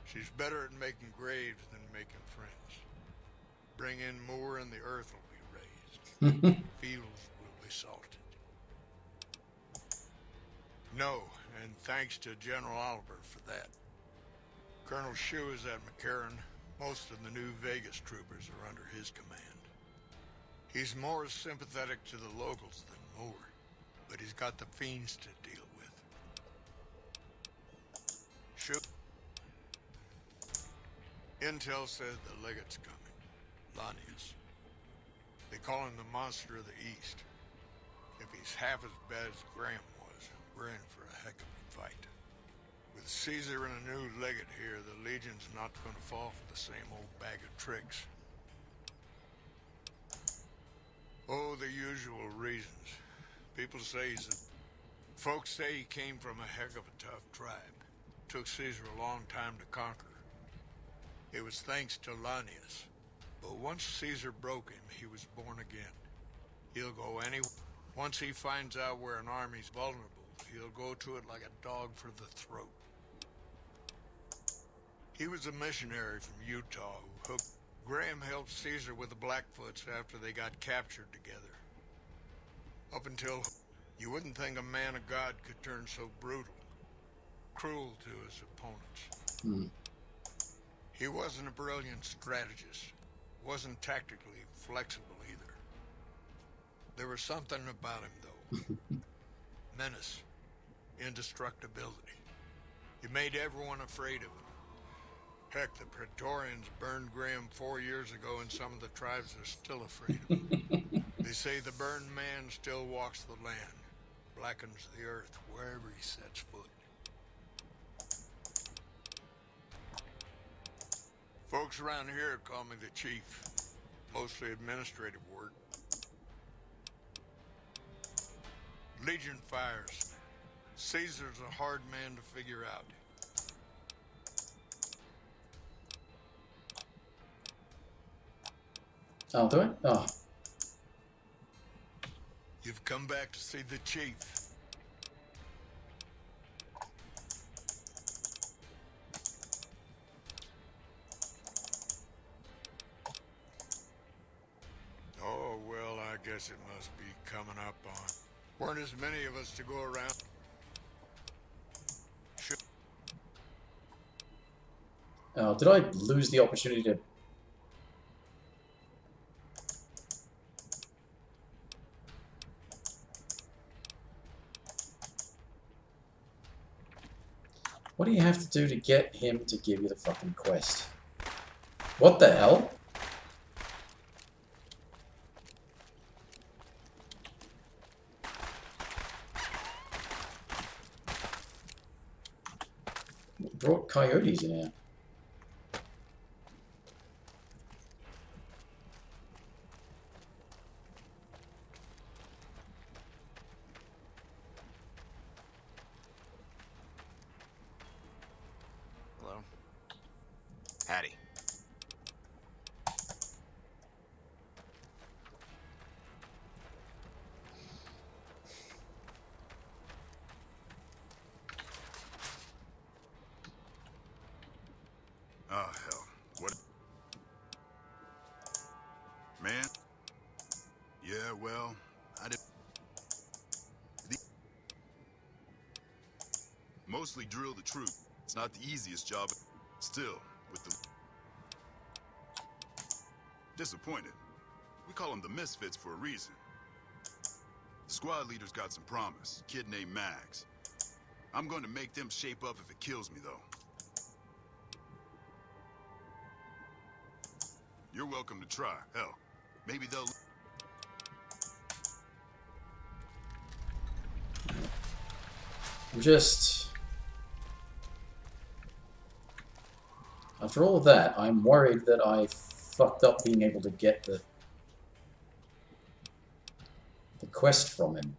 She's better at making graves than making friends. Bring in more and the earth will be raised. Fields will be salted. No, and thanks to General Oliver for that. Colonel Shue is at McCarran. Most of the new Vegas troopers are under his command. He's more sympathetic to the locals than Moore, but he's got the fiends to deal with. Shue. Intel says the legate's coming. Lanius. They call him the monster of the East. If he's half as bad as Graham was, we're in for a heck of a fight. With Caesar and a new legate here, the Legion's not going to fall for the same old bag of tricks. Oh, the usual reasons. People say Folks say he came from a heck of a tough tribe. Took Caesar a long time to conquer. It was thanks to Lanius. But once Caesar broke him, he was born again. He'll go anywhere. Once he finds out where an army's vulnerable, he'll go to it like a dog for the throat. He was a missionary from Utah who hooked. Graham helped Caesar with the Blackfoots after they got captured together. Up until... You wouldn't think a man of God could turn so brutal. Cruel to his opponents. He wasn't a brilliant strategist. Wasn't tactically flexible either. There was something about him, though. Menace. Indestructibility. He made everyone afraid of him. Heck, the Praetorians burned Graham 4 years ago, and some of the tribes are still afraid of him. They say the burned man still walks the land, blackens the earth wherever he sets foot. Folks around here call me the chief. Mostly administrative work. Legion fires. Caesar's a hard man to figure out. I'll do it. Oh. You've come back to see the chief. Oh, well, I guess it must be coming up on. Weren't as many of us to go around. Oh, did I lose the opportunity to... What do you have to do to get him to give you the fucking quest? What the hell? What brought coyotes in here? Hello? Hattie. Oh, hell. What? Man? Yeah, well, I did... Mostly drill the troop. It's not the easiest job. Still, with the... Disappointed. We call them the Misfits for a reason. The squad leader's got some promise. Kid named Mags. I'm going to make them shape up if it kills me, though. You're welcome to try. Hell, maybe they'll... I'm just... After all of that, I'm worried that I fucked up being able to get the quest from him.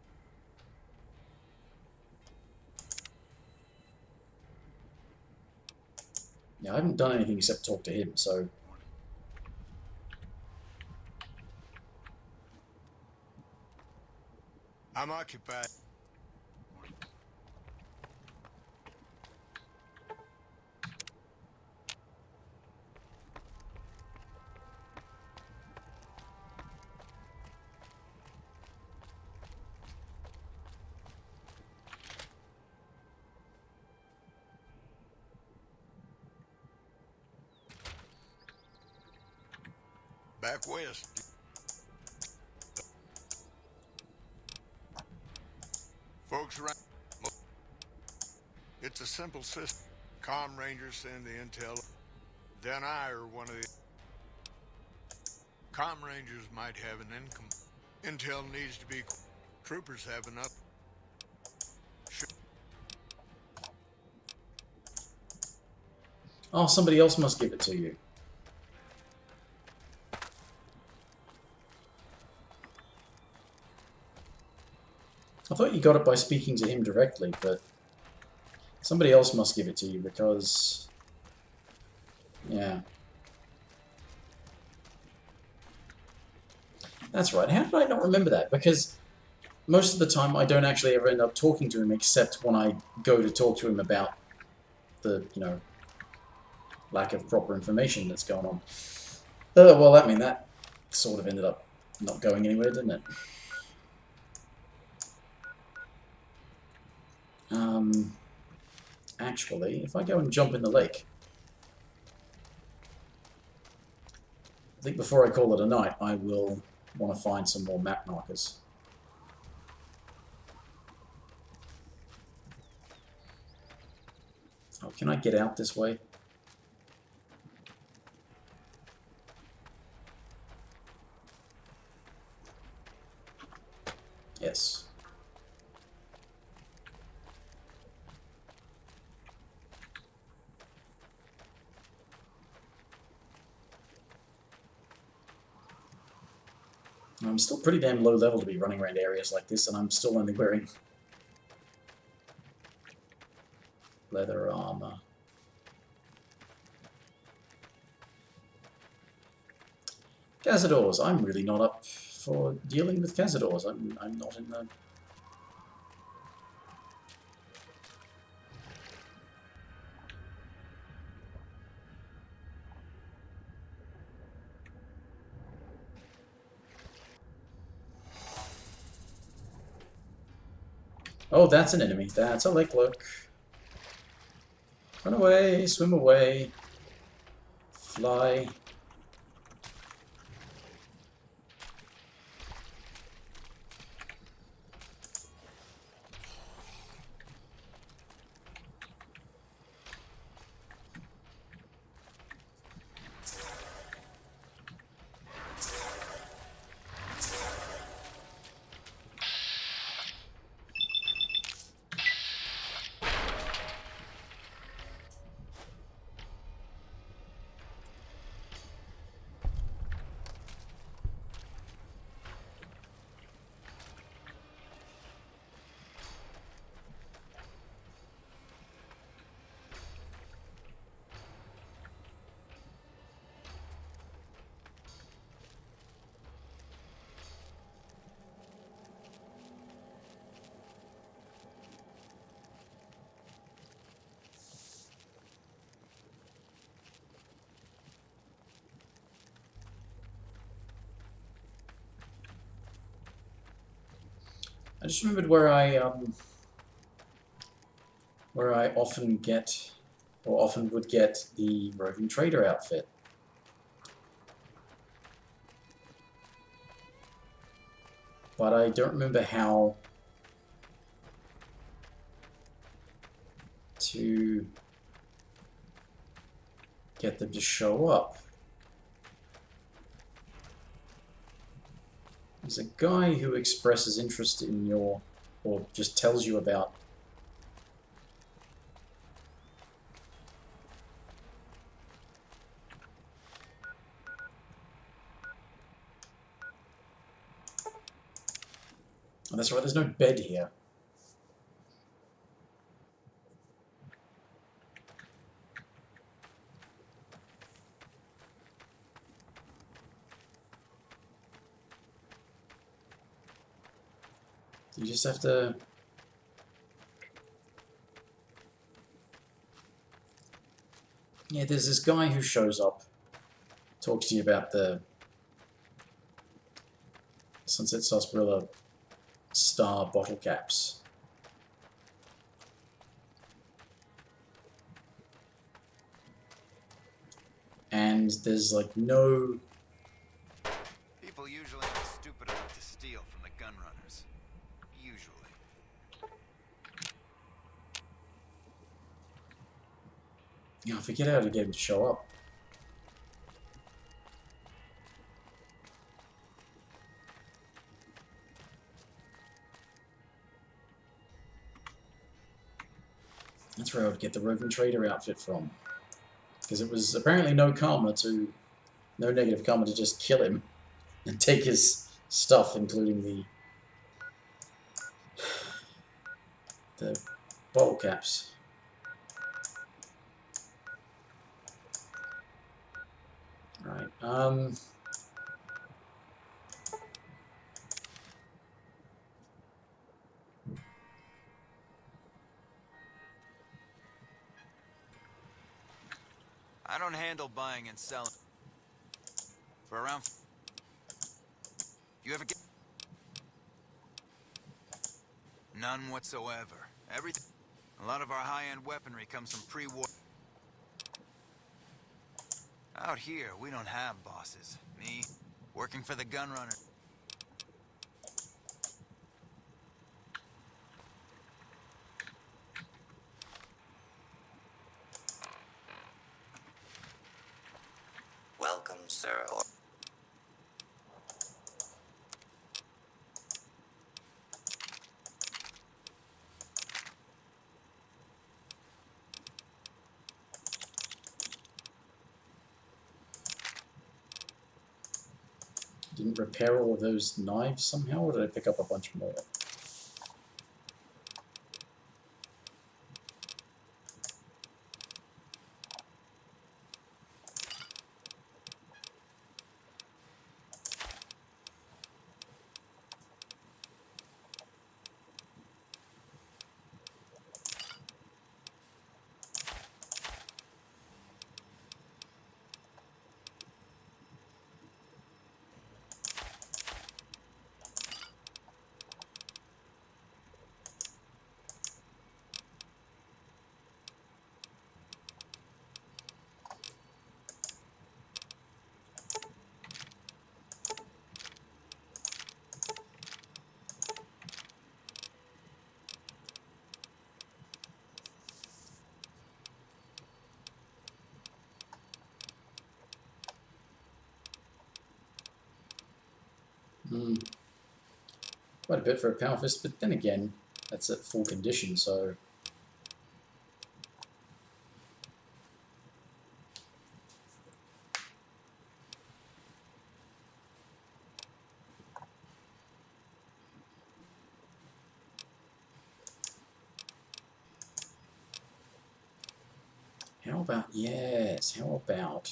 Yeah, I haven't done anything except talk to him, so... I'm occupied. Back west. Folks around. It's a simple system. Comm Rangers send the intel. Then I or one of the Comm Rangers might have an income. Intel needs to be. Troopers have enough. Oh, somebody else must give it to you. I thought you got it by speaking to him directly, but somebody else must give it to you because... yeah. That's right. How did I not remember that? Because most of the time I don't actually ever end up talking to him except when I go to talk to him about the, you know, lack of proper information that's going on. Well, I mean, that sort of ended up not going anywhere, didn't it? Actually, if I go and jump in the lake, I think before I call it a night, I will want to find some more map markers. Oh, can I get out this way? Yes. I'm still pretty damn low level to be running around areas like this, and I'm still only wearing leather armor. Cazadors. I'm really not up for dealing with Cazadors. I'm not in the... Oh, that's an enemy. That's a lake look. Run away, swim away, fly. I just remembered where I often get, or often would get, the roving trader outfit. But I don't remember how to get them to show up. There's a guy who expresses interest in your, or just tells you about oh, that's right, there's no bed here. You just have to... yeah, there's this guy who shows up, talks to you about the Sunset Sarsaparilla Star bottle caps. And there's like no people usually aren't stupid enough to steal from the gun runners. Usually. Yeah, I forget how to get him to show up. That's where I would get the roving trader outfit from. Because it was apparently no negative karma to just kill him and take his stuff, including the bottle caps. Right. I don't handle buying and selling. For around... You ever get... None whatsoever. Everything... A lot of our high-end weaponry comes from pre-war... Out here, we don't have bosses. Me, working for the gun runner. Welcome, sir. Didn't repair all of those knives somehow, or did I pick up a bunch more? Quite a bit for a power fist, but then again, that's at full condition, so... How about, yes, how about...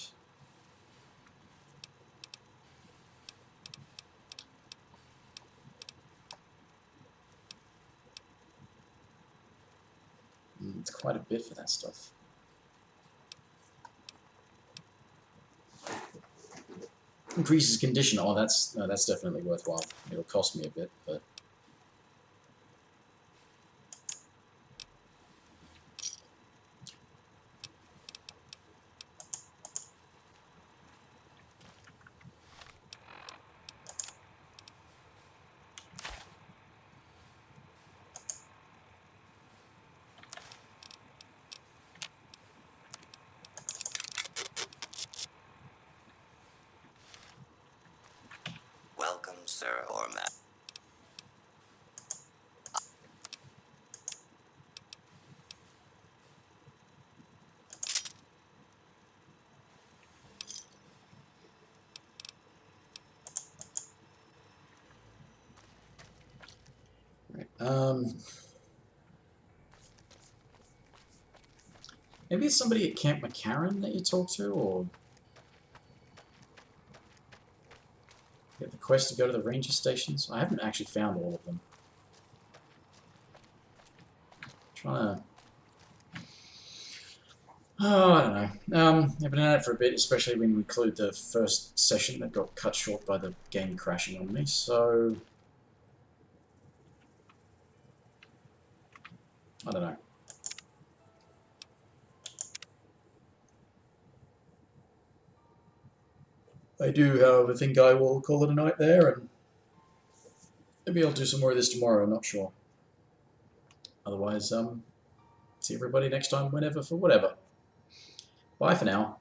It's quite a bit for that stuff. Increases condition. Oh, that's definitely worthwhile. It'll cost me a bit, but... Welcome, sir or ma'am. Maybe it's somebody at Camp McCarran that you talk to, or... Get the quest to go to the ranger stations. I haven't actually found all of them. Trying to... Oh, I don't know. I've been at it for a bit, especially when we include the first session that got cut short by the game crashing on me, so... I don't know. I do, however, think I will call it a night there, and maybe I'll do some more of this tomorrow, I'm not sure. Otherwise, see everybody next time, whenever, for whatever. Bye for now.